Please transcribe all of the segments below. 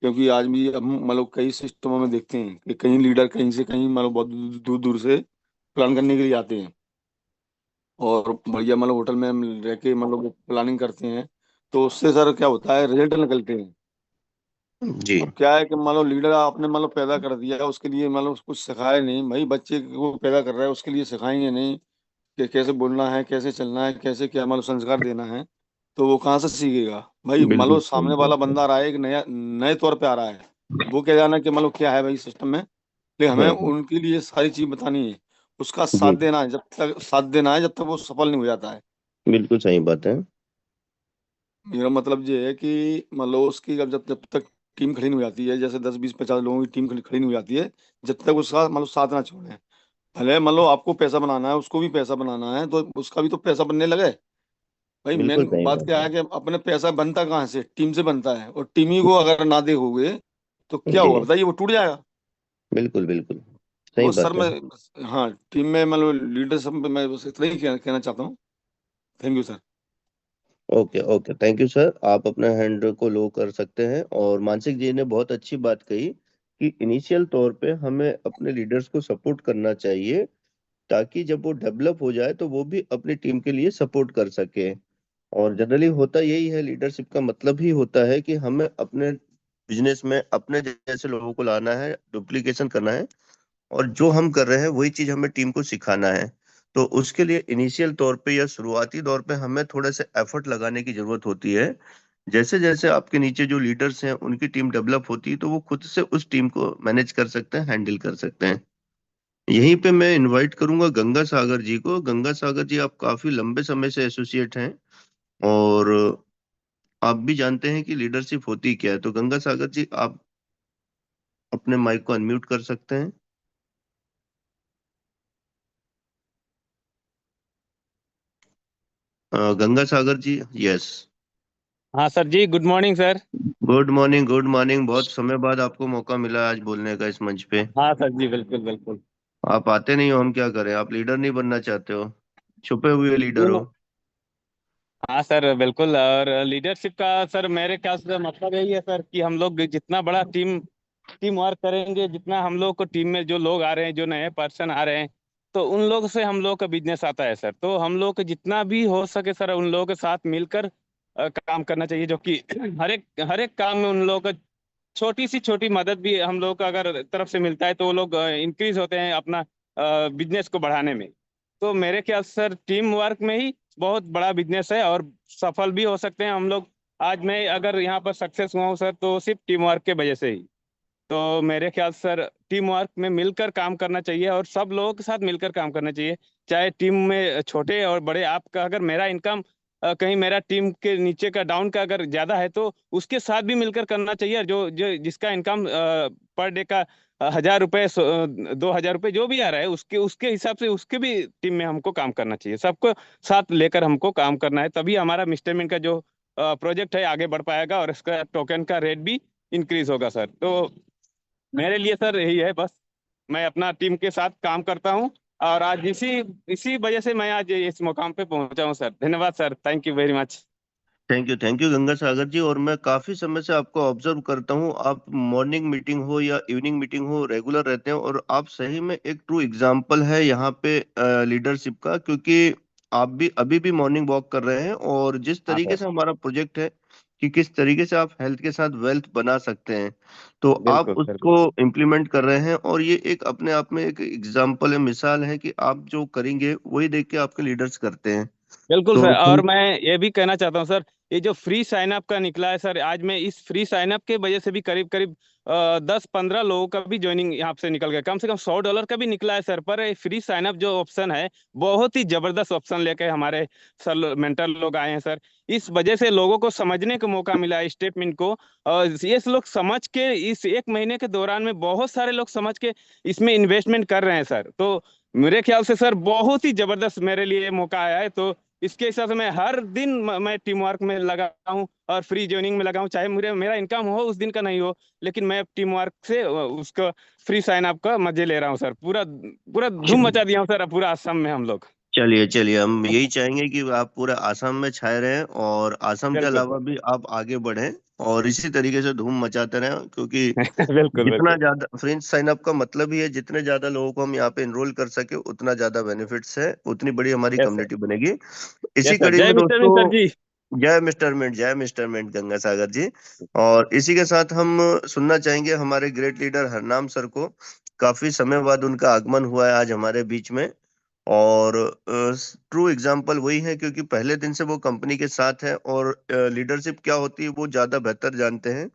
क्योंकि आज भी हम मतलब कई सिस्टमों में देखते हैं कि कहीं लीडर कहीं से कहीं मतलब बहुत दूर दूर से प्लान करने के लिए आते हैं, और बढ़िया मतलब होटल में हम रह के मतलब प्लानिंग करते हैं। तो उससे सर क्या होता है, रिजल्ट निकलते हैं। जी। अब क्या है कि मान लो लीडर आपने मतलब पैदा कर दिया, उसके लिए मतलब कुछ सिखाया नहीं, भाई बच्चे को पैदा कर रहा है उसके लिए सिखाएंगे नहीं कि कैसे बोलना है, कैसे चलना है, कैसे क्या मतलब संस्कार देना है, तो वो कहाँ से सीखेगा। भाई मान लो बिल्कुल सही सामने वाला बात है। बंदा आ रहा है, एक नया नए तौर पे आ रहा है, वो क्या जाना कि मतलब क्या है भाई सिस्टम में, लेकिन हमें हाँ। उनके लिए सारी चीज बतानी है, उसका साथ जी। देना है, जब तक साथ देना है जब तक वो सफल नहीं हो जाता है। बिल्कुल सही बात है। मेरा मतलब ये है कि मतलब उसकी जब जब तक टीम खड़ी नहीं हो जाती है, जैसे 10 20 50 लोगों की टीम खड़ी खड़ी नहीं हो जाती है, जब तक उसका मतलब साथ ना छोड़े। भले मान लो आपको पैसा बनाना है, उसको भी पैसा बनाना है, तो उसका भी तो पैसा बनने लगे। भाई बिल्कुल मेन सही बात बात क्या है। है कि अपने पैसा बनता कहाँ से, टीम से बनता है, और टीम ही को अगर ना देखोगे तो क्या जी। होगा बताइए, वो टूट जाएगा। बिल्कुल बिल्कुल सही तो सर बात है। मैं, हाँ टीम में मतलब लीडरशिप में मैं बस इतना ही कहना चाहता हूँ। Thank you sir. Okay okay, thank you sir. आप अपना हैंड को लो कर सकते हैं। और मानसिक जी ने बहुत अच्छी बात कही कि इनिशियल तौर पे हमें अपने लीडर्स को सपोर्ट करना चाहिए, ताकि जब वो डेवलप हो जाए तो वो भी अपनी टीम के लिए सपोर्ट कर सके। और जनरली होता यही है, लीडरशिप का मतलब ही होता है कि हमें अपने बिजनेस में अपने जैसे लोगों को लाना है, डुप्लीकेशन करना है, और जो हम कर रहे हैं वही चीज हमें टीम को सिखाना है। तो उसके लिए इनिशियल तौर पे या शुरुआती तौर पे हमें थोड़े से एफर्ट लगाने की जरूरत होती है। जैसे जैसे आपके नीचे जो लीडर्स हैं उनकी टीम डेवलप होती है तो वो खुद से उस टीम को मैनेज कर सकते हैं, हैंडल कर सकते हैं। यहीं पे मैं इनवाइट करूंगा गंगा सागर जी को। गंगा सागर जी, आप काफी लंबे समय से एसोसिएट हैं, और आप भी जानते हैं कि लीडरशिप होती क्या है। तो गंगा सागर जी, आप अपने माइक को अनम्यूट कर सकते हैं। गंगा सागर जी, यस। हाँ sir ji, good morning sir. Good morning, good morning. बहुत समय बाद आपको मौका मिला आज बोलने का इस मंच पे। हाँ सर जी, बिल्कुल बिल्कुल। आप आते नहीं हो, हम क्या करें? आप लीडर नहीं बनना चाहते हो, छुपे हुए लीडर नहीं हो। नहीं। हाँ सर बिल्कुल। और लीडरशिप का सर मेरे ख्याल से मतलब यही है सर कि हम लोग जितना बड़ा टीम टीम वर्क करेंगे, जितना हम लोग को टीम में जो लोग आ रहे हैं, जो नए पर्सन आ रहे हैं, तो उन लोग से हम लोग का बिजनेस आता है सर। तो हम लोग को जितना भी हो सके सर उन लोगों के साथ मिलकर काम करना चाहिए, जो कि हर एक काम में उन लोगों का छोटी सी छोटी मदद भी हम लोग का अगर तरफ से मिलता है तो वो लोग इंक्रीज होते हैं अपना बिजनेस को बढ़ाने में। तो मेरे ख्याल से सर टीम वर्क में ही बहुत बड़ा बिजनेस है, और सफल भी हो सकते हैं हम लोग। आज मैं अगर यहाँ पर सक्सेस हुआ हूँ सर, तो सिर्फ टीम वर्क के वजह से ही। तो मेरे ख्याल से सर टीम वर्क में मिलकर काम करना चाहिए, और सब लोगों के साथ मिलकर काम करना चाहिए। चाहे टीम में छोटे और बड़े, आपका अगर मेरा इनकम कहीं मेरा टीम के नीचे का डाउन का अगर ज्यादा है तो उसके साथ भी मिलकर करना चाहिए। और जो जो जिसका इनकम पर डे का 1,000 रुपये 2,000 रुपये जो भी आ रहा है, उसके उसके हिसाब से उसके भी टीम में हमको काम करना चाहिए। सबको साथ लेकर हमको काम करना है, तभी हमारा मिस्टर मिन का जो प्रोजेक्ट है आगे बढ़ पाएगा, और इसका टोकन का रेट भी इंक्रीज होगा सर। तो मेरे लिए सर यही है बस। मैं अपना टीम के साथ काम करता हूँ, और आज इसी इसी वजह से मैं आज इस मुकाम पे पहुंचा हूँ सर। धन्यवाद sir, thank you very much. Thank you Ganga Sagar ji. और मैं काफी समय से आपको ऑब्जर्व करता हूँ, आप मॉर्निंग मीटिंग हो या इवनिंग मीटिंग हो रेगुलर रहते हैं, और आप सही में एक ट्रू एग्जाम्पल है यहाँ पे लीडरशिप का। क्योंकि आप भी अभी भी मॉर्निंग वॉक कर रहे हैं, और जिस हाँ तरीके सर। से हमारा प्रोजेक्ट है कि किस तरीके से आप हेल्थ के साथ वेल्थ बना सकते हैं, तो आप बिल्कुल सर उसको बिल्कुल। इम्प्लीमेंट कर रहे हैं। और ये एक अपने आप में एक एग्जाम्पल है, मिसाल है कि आप जो करेंगे वही देख के आपके लीडर्स करते हैं। बिल्कुल तो सर, और मैं ये भी कहना चाहता हूँ सर, ये जो फ्री साइन अप का निकला है सर, आज मैं इस फ्री साइन अप के वजह से भी करीब करीब 10-15 लोगों का भी ज्वाइनिंग यहाँ से निकल गया। कम से कम $100 का भी निकला है सर। पर ये फ्री साइन अप जो ऑप्शन है, बहुत ही जबरदस्त ऑप्शन लेके हमारे सर मेंटर लोग आए हैं सर। इस वजह से लोगों को समझने का मौका मिला है स्टेटमेंट को, और ये लोग समझ के इस 1 महीने के दौरान में बहुत सारे लोग समझ के इसमें इन्वेस्टमेंट कर रहे हैं सर। तो मेरे ख्याल से सर बहुत ही जबरदस्त मेरे लिए मौका आया है। तो इसके हिसाब से मैं हर दिन मैं टीम वर्क में लगा हूँ और फ्री जोइनिंग में लगा हूँ, चाहे मेरा इनकम हो उस दिन का नहीं हो, लेकिन मैं टीम वर्क से उसका फ्री साइन अप का मजे ले रहा हूँ सर। पूरा पूरा धूम मचा दिया हूँ सर पूरा असम में हम लोग। चलिए चलिए, हम यही चाहेंगे कि आप पूरे आसाम में छाए रहें, और आसाम के बिल्कुल अलावा सर। भी आप आगे बढ़ें। और इसी तरीके से धूम मचाते रहें, क्योंकि बिल्कुल जितना बिल्कुल। ज्यादा फ्रेंच साइन अप का मतलब ही है, जितने ज्यादा लोगों को हम यहाँ पे इनरोल कर सके उतना ज्यादा बेनिफिट्स है, उतनी बड़ी हमारी यस सर। कम्युनिटी बनेगी। यस इसी सर, कड़ी जय में मिस्टर मिंट सर दोस्तों, जी। जय मिस्टर मिंट गंगा सागर जी। और इसी के साथ हम सुनना चाहेंगे हमारे ग्रेट लीडर हरनाम सर को। काफी समय बाद उनका आगमन हुआ है आज हमारे बीच में, और ट्रू एग्जाम्पल वही है, क्योंकि पहले दिन से वो कंपनी के साथ है, और लीडरशिप क्या होती है वो ज्यादा बेहतर जानते हैं।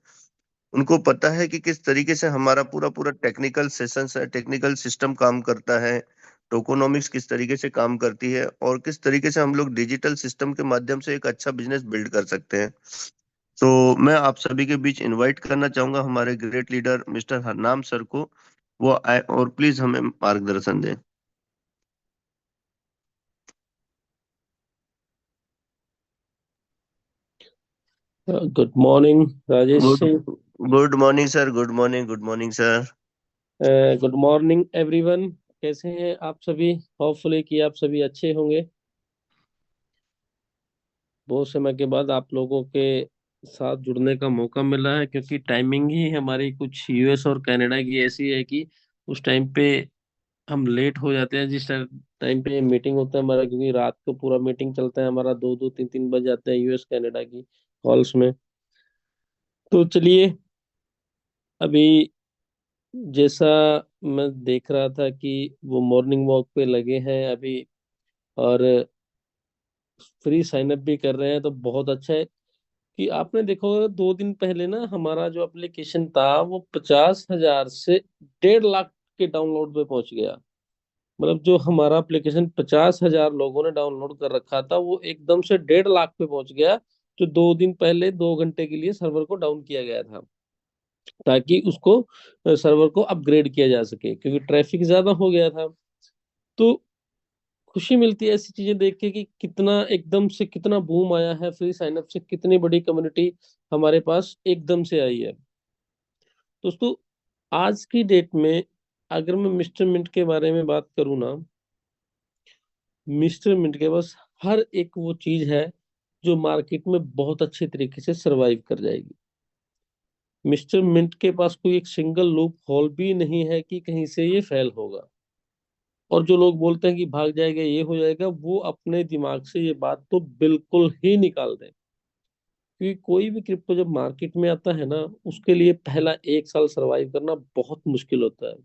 उनको पता है कि किस तरीके से हमारा पूरा पूरा टेक्निकल सेशंस है, टेक्निकल सिस्टम काम करता है, टोकोनॉमिक्स किस तरीके से काम करती है, और किस तरीके से हम लोग डिजिटल सिस्टम के माध्यम से एक अच्छा बिजनेस बिल्ड कर सकते हैं। तो मैं आप सभी के बीच इनवाइट करना चाहूंगा हमारे great leader mister Harnam sir को। वो आए और प्लीज हमें मार्गदर्शन दें। Good morning Rajesh good Singh. Good morning sir, good morning, good morning sir. Good morning everyone. कैसे हैं आप सभी? होपफुली कि आप सभी अच्छे होंगे। बहुत समय के बाद आप लोगों के साथ जुड़ने का मौका मिला है, क्योंकि टाइमिंग ही हमारी कुछ यूएस और कनाडा की ऐसी है कि उस टाइम पे हम लेट हो जाते हैं, जिस टाइम पे मीटिंग होता है हमारा, क्योंकि रात को पूरा मीटिंग चलता है हमारा, 2 2 3 3 बज जाते हैं यूएस कनाडा की कॉल्स में। तो चलिए, अभी जैसा मैं देख रहा था कि वो मॉर्निंग वॉक पे लगे हैं अभी, और फ्री साइन अप भी कर रहे हैं, तो बहुत अच्छा है कि आपने देखो 2 दिन पहले ना हमारा जो एप्लीकेशन था वो 50,000 से 1.5 लाख के डाउनलोड पे पहुंच गया। मतलब जो हमारा एप्लीकेशन 50,000 लोगों ने डाउनलोड कर रखा था वो एकदम से 1.5 लाख पे पहुंच गया, जो 2 दिन पहले 2 घंटे के लिए सर्वर को डाउन किया गया था, ताकि उसको सर्वर को अपग्रेड किया जा सके, क्योंकि ट्रैफिक ज्यादा हो गया था। तो खुशी मिलती है ऐसी चीजें देख के कि कितना एकदम से कितना बूम आया है, फ्री साइन अप से कितनी बड़ी कम्युनिटी हमारे पास एकदम से आई है। दोस्तों, आज की डेट में अगर मैं मिस्टर मिंट के बारे में बात करूँ ना, मिस्टर मिंट के पास हर एक वो चीज है जो मार्केट में बहुत अच्छे तरीके से सरवाइव कर जाएगी। मिस्टर मिंट के पास कोई एक सिंगल लूप होल भी नहीं है कि कहीं से ये फेल होगा। और जो लोग बोलते हैं कि भाग जाएगा, ये हो जाएगा, वो अपने दिमाग से ये बात तो बिल्कुल ही निकाल दें। क्योंकि कोई भी क्रिप्टो जब मार्केट में आता है ना, उसके लिए पहला 1 साल सरवाइव करना बहुत मुश्किल होता है।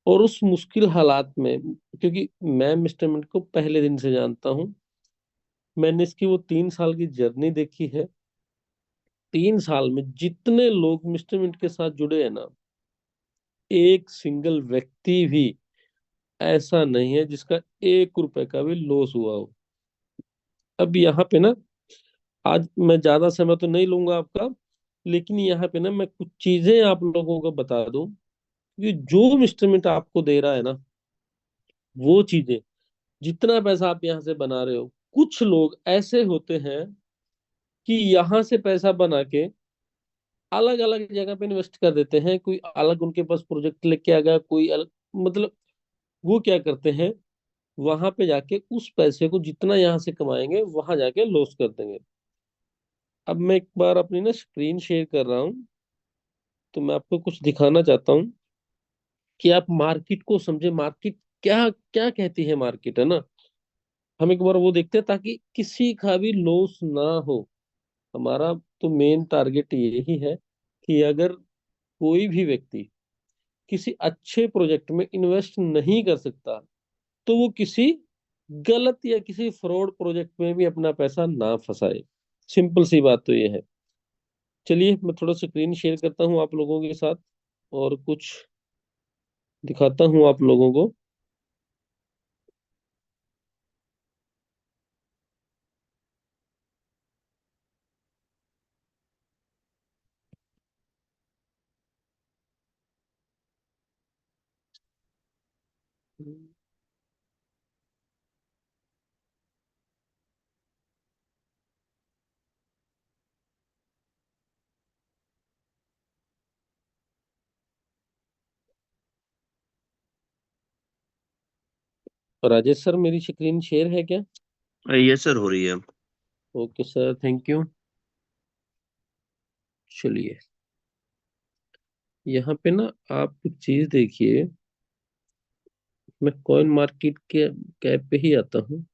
और उस मुश्किल हालात में, क्योंकि मैं मिस्टर मिंट को पहले दिन से जानता हूँ, मैंने इसकी वो 3 साल की जर्नी देखी है। 3 साल में जितने लोग मिस्टर मिंट के साथ जुड़े हैं ना, एक सिंगल व्यक्ति भी ऐसा नहीं है जिसका 1 रुपए का भी लॉस हुआ हो। अब यहाँ पे ना, आज मैं ज्यादा समय तो नहीं लूंगा आपका, लेकिन यहाँ पे ना मैं कुछ चीजें आप लोगों को बता दूं कि जो मिस्टर मिंट आपको दे रहा है ना, वो चीजें, जितना पैसा आप यहाँ से बना रहे हो, कुछ लोग ऐसे होते हैं कि यहाँ से पैसा बना के अलग अलग जगह पे इन्वेस्ट कर देते हैं। कोई अलग उनके पास प्रोजेक्ट लेके आ गया, कोई अलग, मतलब वो क्या करते हैं, वहां पे जाके उस पैसे को जितना यहाँ से कमाएंगे वहां जाके लॉस कर देंगे। अब मैं एक बार अपनी ना स्क्रीन शेयर कर रहा हूँ, तो मैं आपको कुछ दिखाना चाहता हूँ कि आप मार्केट को समझे। मार्केट क्या क्या कहती है, मार्केट है ना, हम एक बार वो देखते हैं ताकि किसी का भी लॉस ना हो। हमारा तो मेन टारगेट यही है कि अगर कोई भी व्यक्ति किसी अच्छे प्रोजेक्ट में इन्वेस्ट नहीं कर सकता, तो वो किसी गलत या किसी फ्रॉड प्रोजेक्ट में भी अपना पैसा ना फंसाए। सिंपल सी बात तो ये है। चलिए, मैं थोड़ा स्क्रीन शेयर करता हूँ आप लोगों के साथ और कुछ दिखाता हूँ आप लोगों को। राजेश सर, मेरी स्क्रीन शेयर है क्या? यस सर, हो रही है। Okay sir, thank you. चलिए, यहाँ पे ना आप कुछ चीज देखिए। मैं कॉइन मार्केट के कैप पे ही आता हूँ।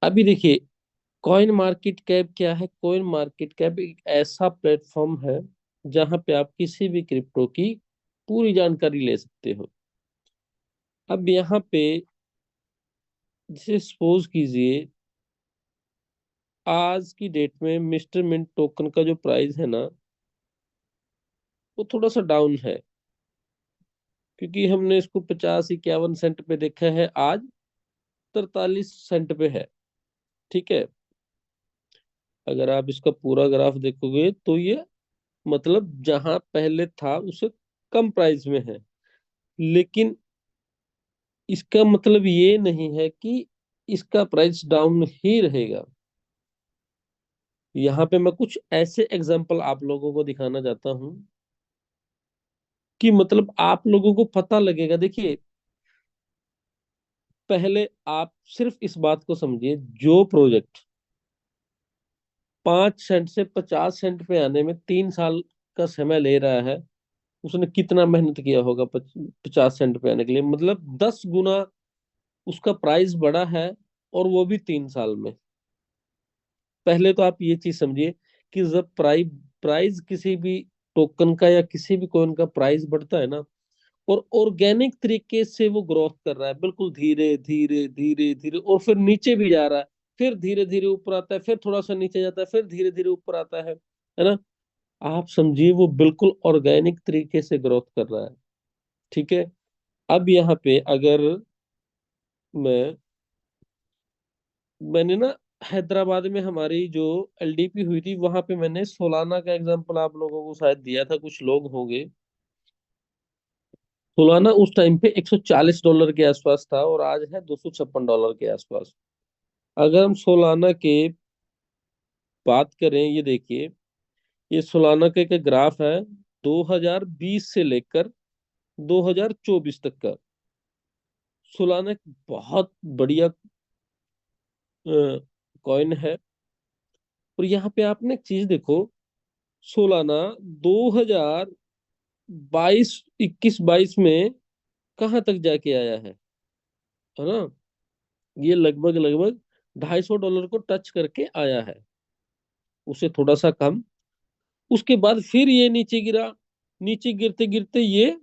अभी देखिए, कॉइन मार्केट कैप क्या है? कॉइन मार्केट कैप एक ऐसा प्लेटफॉर्म है जहां पे आप किसी भी क्रिप्टो की पूरी जानकारी ले सकते हो। अब यहाँ पे जैसे सपोज कीजिए, आज की डेट में मिस्टर मिंट टोकन का जो प्राइस है ना, वो थोड़ा सा डाउन है, क्योंकि हमने इसको 50-51 सेंट पे देखा है, आज 43 सेंट पे है। ठीक है, अगर आप इसका पूरा ग्राफ देखोगे तो ये मतलब जहां पहले था उससे कम प्राइस में है। लेकिन इसका मतलब ये नहीं है कि इसका प्राइस डाउन ही रहेगा। यहाँ पे मैं कुछ ऐसे एग्जांपल आप लोगों को दिखाना चाहता हूँ कि मतलब आप लोगों को पता लगेगा। देखिए, पहले आप सिर्फ इस बात को समझिए, जो प्रोजेक्ट 5 सेंट से 50 सेंट पे आने में 3 साल का समय ले रहा है, उसने कितना मेहनत किया होगा 50 सेंट पे आने के लिए। मतलब 10 गुना उसका प्राइस बढ़ा है, और वो भी 3 साल में। पहले तो आप ये चीज समझिए कि जब प्राइस किसी भी टोकन का या किसी भी कॉइन का प्राइस बढ़ता है ना, और ऑर्गेनिक तरीके से वो ग्रोथ कर रहा है, बिल्कुल धीरे धीरे धीरे धीरे, और फिर नीचे भी जा रहा है, फिर धीरे धीरे ऊपर आता है, फिर थोड़ा सा नीचे जाता है, फिर धीरे धीरे ऊपर आता है ना। आप समझिए वो बिल्कुल ऑर्गेनिक तरीके से ग्रोथ कर रहा है। ठीक है, अब यहाँ पे अगर मैंने ना हैदराबाद में हमारी जो एलडीपी हुई थी, वहां पे मैंने सोलाना का एग्जांपल आप लोगों को शायद दिया था, कुछ लोग होंगे। सोलाना उस टाइम पे $140 के आसपास था, और आज है $256 के आसपास। अगर हम सोलाना के बात करें, ये देखिए, ये सोलाना का एक ग्राफ है 2020 से लेकर 2024 तक का। सोलाना एक बहुत बढ़िया कॉइन है। और यहाँ पे आपने एक चीज देखो, सोलाना 2022 21-22 में कहाँ तक जाके आया है ना। ये लगभग लगभग $250 को टच करके आया है, उसे थोड़ा सा कम। उसके बाद फिर ये नीचे गिरा, नीचे गिरते गिरते ये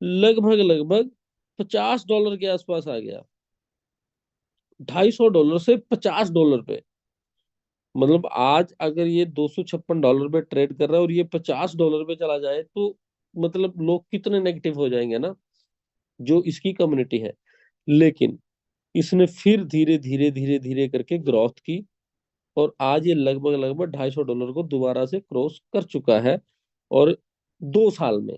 लगभग लगभग $50 के आसपास आ गया। $250 से $50 पे। मतलब आज अगर ये $256 पे ट्रेड कर रहा है और ये $50 पे चला जाए, तो मतलब लोग कितने नेगेटिव हो जाएंगे ना, जो इसकी कम्युनिटी है। लेकिन इसने फिर धीरे धीरे धीरे धीरे करके ग्रोथ की, और आज ये लगभग लगभग $250 को दोबारा से क्रॉस कर चुका है, और 2 साल में।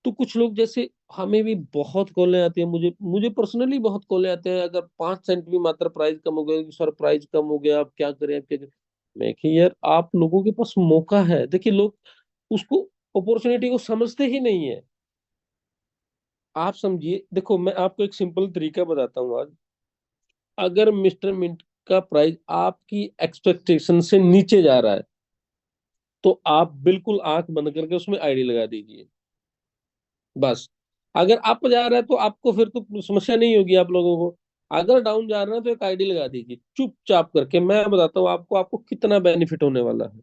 तो कुछ लोग जैसे, हमें भी बहुत कॉलें आती है, मुझे मुझे पर्सनली बहुत कॉलें आते हैं, अगर 5 सेंट भी मात्र प्राइस कम हो गया, सर प्राइस कम हो गया, आप क्या करें, आप क्या करें। मैं कि यार, आप लोगों के पास मौका है। देखिए, लोग उसको, अपॉर्चुनिटी को समझते ही नहीं है। आप समझिए, देखो मैं आपको एक सिंपल तरीका बताता हूँ आज। अगर मिस्टर मिंट का प्राइस आपकी एक्सपेक्टेशन से नीचे जा रहा है, तो आप बिल्कुल आंख बंद करके उसमें आईडी लगा दीजिए, बस। अगर अप जा रहा है तो आपको फिर तो समस्या नहीं होगी आप लोगों को। अगर डाउन जा रहा है तो एक आईडी लगा दीजिए चुपचाप करके। मैं बताता हूँ आपको आपको कितना बेनिफिट होने वाला है,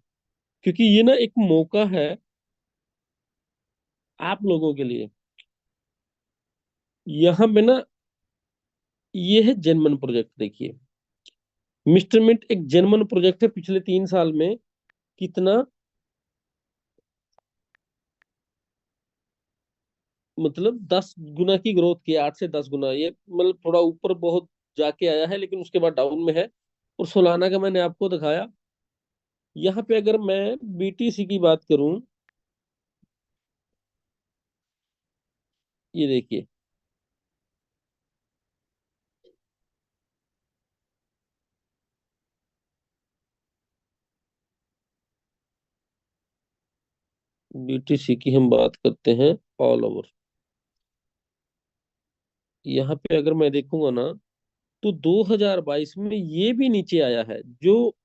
क्योंकि ये ना एक मौका है आप लोगों के लिए। यहाँ पे ना, ये है जेन्युइन प्रोजेक्ट। देखिए, मिस्टर मिंट एक जेन्युइन प्रोजेक्ट है। पिछले 3 साल में कितना, मतलब 10 गुना की ग्रोथ की, 8 से 10 गुना। ये मतलब थोड़ा ऊपर बहुत जाके आया है, लेकिन उसके बाद डाउन में है। और सोलाना का मैंने आपको दिखाया। यहाँ पे अगर मैं बीटीसी की बात करूं, ये देखिए, बीटीसी की हम बात करते हैं ऑल ओवर। यहाँ पे अगर मैं देखूंगा ना, तो 2022 में ये भी नीचे आया है, जो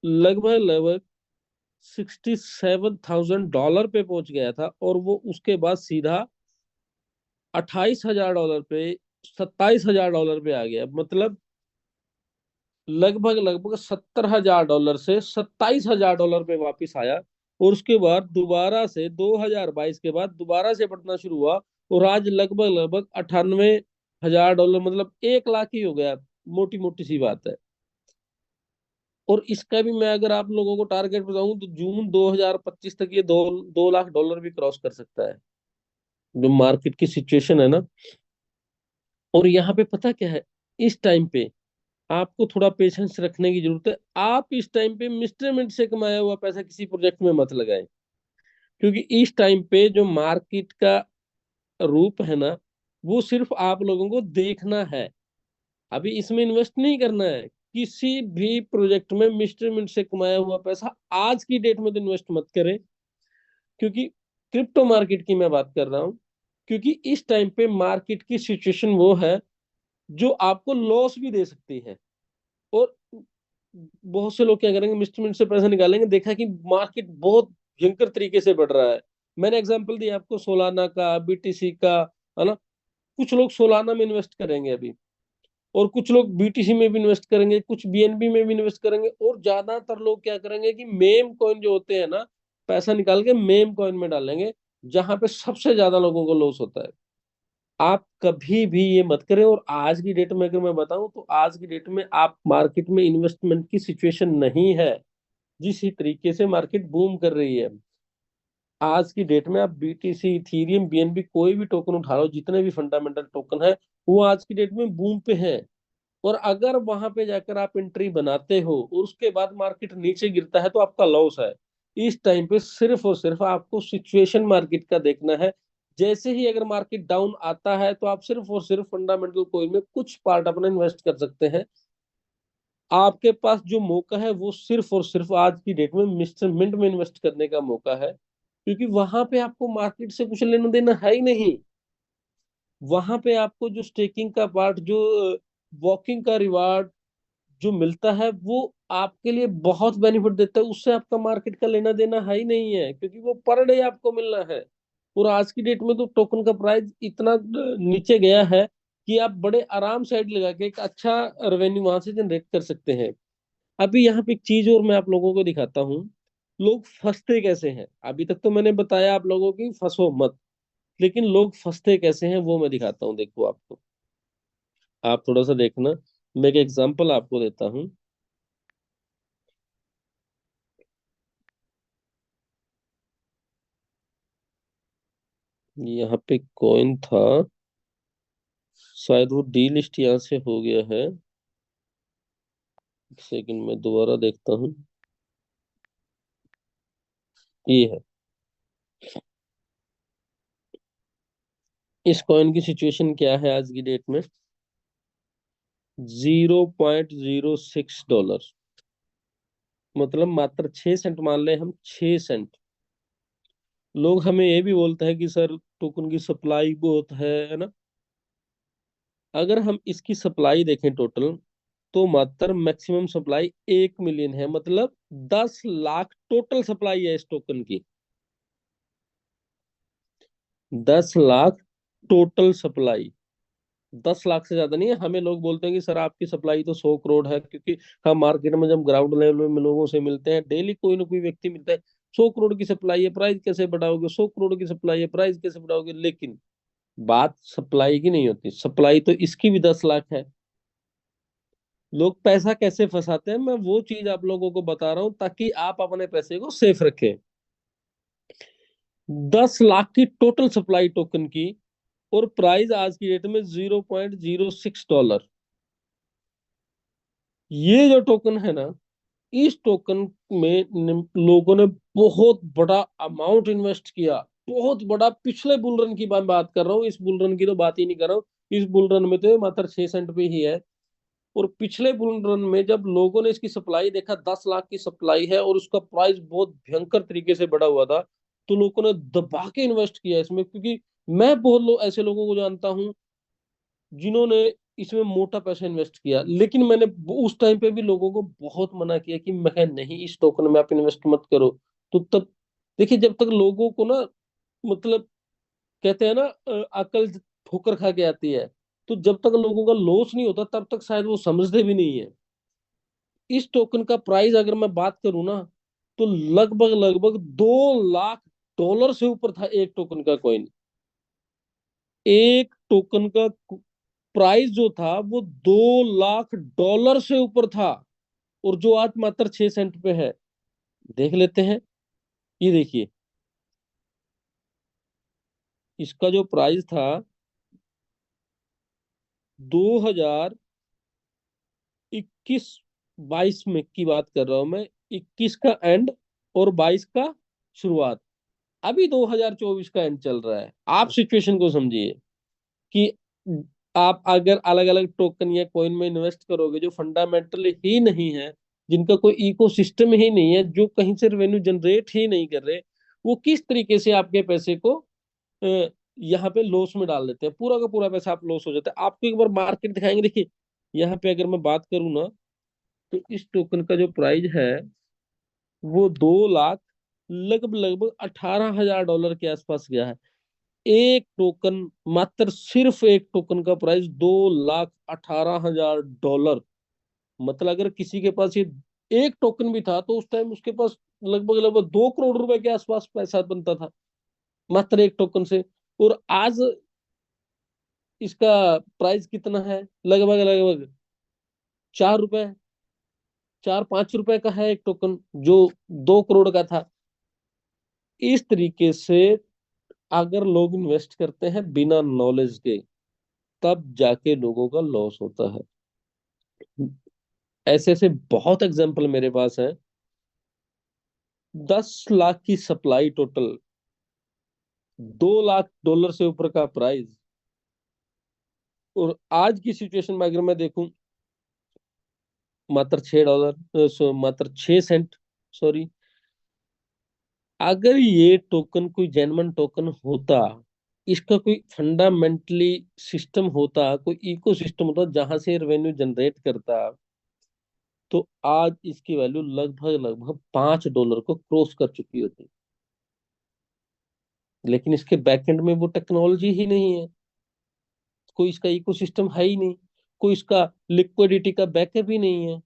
लगभग लगभग $67,000 पे पहुंच गया था, और वो उसके बाद सीधा $28,000 पे, $27,000 पे आ गया। मतलब लगभग लगभग $70,000 से $27,000 पे वापस आया। और उसके बाद दोबारा से 2022 के बाद दोबारा से बढ़ना शुरू हुआ, और आज लगभग लगभग $98,000, मतलब 1 लाख ही हो गया। मोटी मोटी सी बात है। और इसका भी मैं अगर आप लोगों को टारगेट बताऊं तो जून 2025 तक ये 2 लाख डॉलर भी क्रॉस कर सकता है, जो मार्केट की सिचुएशन है ना। और यहाँ पे पता क्या है, इस टाइम पे आपको थोड़ा पेशेंस रखने की जरूरत है। आप इस टाइम पे मिस्टर मिनट से कमाया हुआ पैसा किसी प्रोजेक्ट में मत लगाएं, क्योंकि इस टाइम पे जो मार्केट का रूप है ना, वो सिर्फ आप लोगों को देखना है, अभी इसमें इन्वेस्ट नहीं करना है। किसी भी प्रोजेक्ट में मिस्टर मिनट से कमाया हुआ पैसा आज की डेट में तो इन्वेस्ट मत करें, क्योंकि क्रिप्टो मार्केट की मैं बात कर रहा हूं। क्योंकि इस टाइम पे मार्केट की सिचुएशन वो है जो आपको लॉस भी दे सकती है। और बहुत से लोग क्या करेंगे, मिस्टर मिनट से पैसा निकालेंगे, देखा कि मार्केट बहुत भयंकर तरीके से बढ़ रहा है। मैंने एग्जांपल दिया आपको सोलाना का, बीटीसी का, है ना। कुछ लोग सोलाना में इन्वेस्ट करेंगे अभी, और कुछ लोग बीटीसी में भी इन्वेस्ट करेंगे, कुछ बीएनबी में भी इन्वेस्ट करेंगे, और ज्यादातर लोग क्या करेंगे कि मेम कॉइन जो होते हैं ना, पैसा निकाल के मेम कॉइन में डालेंगे, जहां पे सबसे ज्यादा लोगों को लॉस होता है। आप कभी भी ये मत करें। और आज की डेट में अगर मैं बताऊं तो आज की डेट में आप मार्केट में इन्वेस्टमेंट की सिचुएशन नहीं है। जिस तरीके से मार्केट बूम कर रही है आज की डेट में, आप बीटीसी, इथीरियम, बीएनबी कोई भी टोकन उठा लो, जितने भी फंडामेंटल टोकन है, वो आज की डेट में बूम पे है। और अगर वहां पे जाकर आप एंट्री बनाते हो और उसके बाद मार्केट नीचे गिरता है तो आपका लॉस है। इस टाइम पे सिर्फ और सिर्फ आपको सिचुएशन मार्केट का देखना है। जैसे ही अगर मार्केट डाउन आता है तो आप सिर्फ और सिर्फ फंडामेंटल कोइन में कुछ पार्ट अपना इन्वेस्ट कर सकते हैं। आपके पास जो मौका है वो सिर्फ और सिर्फ आज की डेट में मिस्टर मिंट में इन्वेस्ट करने का मौका है, क्योंकि वहां पे आपको मार्केट से कुछ लेना देना है ही नहीं। वहां पे आपको जो स्टेकिंग का पार्ट, जो वॉकिंग का रिवार्ड जो मिलता है, वो आपके लिए बहुत बेनिफिट देता है। उससे आपका मार्केट का लेना देना है ही नहीं है, क्योंकि वो पर डे आपको मिलना है। और आज की डेट में तो टोकन का प्राइस इतना नीचे गया है कि आप बड़े आराम से ऐड लगा के एक अच्छा रेवेन्यू वहां से जनरेट कर सकते हैं। अभी यहाँ पे एक चीज और मैं आप लोगों को दिखाता हूँ, लोग फंसते कैसे हैं। अभी तक तो मैंने बताया आप लोगों की फंसो मत, लेकिन लोग फंसते कैसे हैं वो मैं दिखाता हूँ। देखो आपको, आप थोड़ा सा देखना, मैं एक एग्जांपल आपको देता हूँ। यहाँ पे कॉइन था, शायद वो डी लिस्ट यहाँ से हो गया है। एक सेकंड में दोबारा देखता हूँ। ये है, इस कॉइन की सिचुएशन क्या है आज की डेट में, $0.06। मतलब मात्र 6 सेंट, मान ले हम 6 सेंट। लोग हमें ये भी बोलते हैं कि सर टोकन की सप्लाई बहुत है ना। अगर हम इसकी सप्लाई देखें टोटल, तो मात्र मैक्सिमम सप्लाई 1 मिलियन है। मतलब 10 लाख टोटल सप्लाई है इस टोकन की। 10 लाख टोटल सप्लाई, 10 लाख से ज्यादा नहीं है। हमें लोग बोलते हैं कि सर आपकी सप्लाई तो 100 करोड़ है, क्योंकि हम मार्केट में जब ग्राउंड लेवल में लोगों से मिलते हैं, डेली कोई ना कोई व्यक्ति मिलता है, 100 करोड़ की सप्लाई है, प्राइस कैसे बढ़ाओगे, 100 करोड़ की सप्लाई है, प्राइस कैसे बढ़ाओगे। लेकिन बात सप्लाई की नहीं होती, सप्लाई तो इसकी भी 10 लाख है। लोग पैसा कैसे फंसाते हैं, मैं वो चीज आप लोगों को बता रहा हूं, ताकि आप अपने पैसे को सेफ रखें। 10 लाख की टोटल सप्लाई टोकन की, और प्राइस आज की डेट में $0.06। ये जो टोकन है ना, इस टोकन में लोगों ने बहुत बड़ा अमाउंट इन्वेस्ट किया, बहुत बड़ा। पिछले बुल रन की मैं बात कर रहा हूँ, इस बुल रन की तो बात ही नहीं कर रहा हूँ। इस बुल रन में तो ये मात्र 6 सेंट पे ही है। और पिछले बुल रन में जब लोगों ने इसकी सप्लाई देखा, 10 लाख की सप्लाई है और उसका प्राइस बहुत भयंकर तरीके से बढ़ा हुआ था, तो लोगों ने दबा के इन्वेस्ट किया इसमें। क्योंकि मैं बहुत ऐसे लोगों को जानता हूँ जिन्होंने इसमें मोटा पैसा इन्वेस्ट किया, लेकिन मैंने उस टाइम पे भी लोगों को बहुत मना किया कि मैं नहीं, इस टोकन में आप इन्वेस्ट मत करो। तो तब देखिए, जब तक लोगों को ना, मतलब कहते हैं ना, अकल ठोकर खा के आती है, तो जब तक लोगों का लॉस नहीं होता तब तक शायद वो समझते भी नहीं है। इस टोकन का प्राइस अगर मैं बात करूं ना, तो लगभग लगभग $2 लाख से ऊपर था एक टोकन का कॉइन। एक टोकन का प्राइस जो था वो $2 लाख से ऊपर था, और जो आज मात्र 6 सेंट पे है। देख लेते हैं, ये देखिए, इसका जो प्राइस था 2021-22 में की बात कर रहा हूं मैं, 21 का एंड और 22 का शुरुआत। अभी 2024 का एंड चल रहा है। आप सिचुएशन को समझिए कि आप अगर अलग अलग टोकन या कॉइन में इन्वेस्ट करोगे जो फंडामेंटल ही नहीं है, जिनका कोई इकोसिस्टम ही नहीं है, जो कहीं से रेवेन्यू जनरेट ही नहीं कर रहे, वो किस तरीके से आपके पैसे को यहाँ पे लॉस में डाल देते हैं। पूरा का पूरा पैसा आप लॉस हो जाता है। आपको एक बार मार्केट दिखाएंगे, देखिए यहाँ पे अगर मैं बात करूँ ना, तो इस टोकन का जो प्राइस है वो 2 लाख लगभग लगभग $18,000 के आसपास गया है। एक टोकन, मात्र सिर्फ एक टोकन का प्राइस $2,18,000। मतलब अगर किसी के पास ये एक टोकन भी था तो उस टाइम उसके पास लगभग लगभग 2 करोड़ रुपए के आसपास पैसा बनता था, मात्र एक टोकन से। और आज इसका प्राइस कितना है? लगभग लगभग 4 रुपए, 4-5 रुपए का है एक टोकन, जो 2 करोड़ का था। इस तरीके से अगर लोग इन्वेस्ट करते हैं बिना नॉलेज के, तब जाके लोगों का लॉस होता है। ऐसे ऐसे बहुत एग्जाम्पल मेरे पास है। 10 लाख की सप्लाई टोटल, $2 लाख से ऊपर का प्राइस, और आज की सिचुएशन में अगर मैं देखूं, मात्र $6, मात्र 6 सेंट, सॉरी। अगर ये टोकन कोई जेन्युइन टोकन होता, इसका कोई फंडामेंटली सिस्टम होता, कोई इको सिस्टम होता जहां से रेवेन्यू जनरेट करता, तो आज इसकी वैल्यू लगभग लगभग $5 को क्रॉस कर चुकी होती। लेकिन इसके बैकएंड में वो टेक्नोलॉजी ही नहीं है, कोई इसका इकोसिस्टम है ही नहीं, कोई इसका लिक्विडिटी का बैकअप ही नहीं है।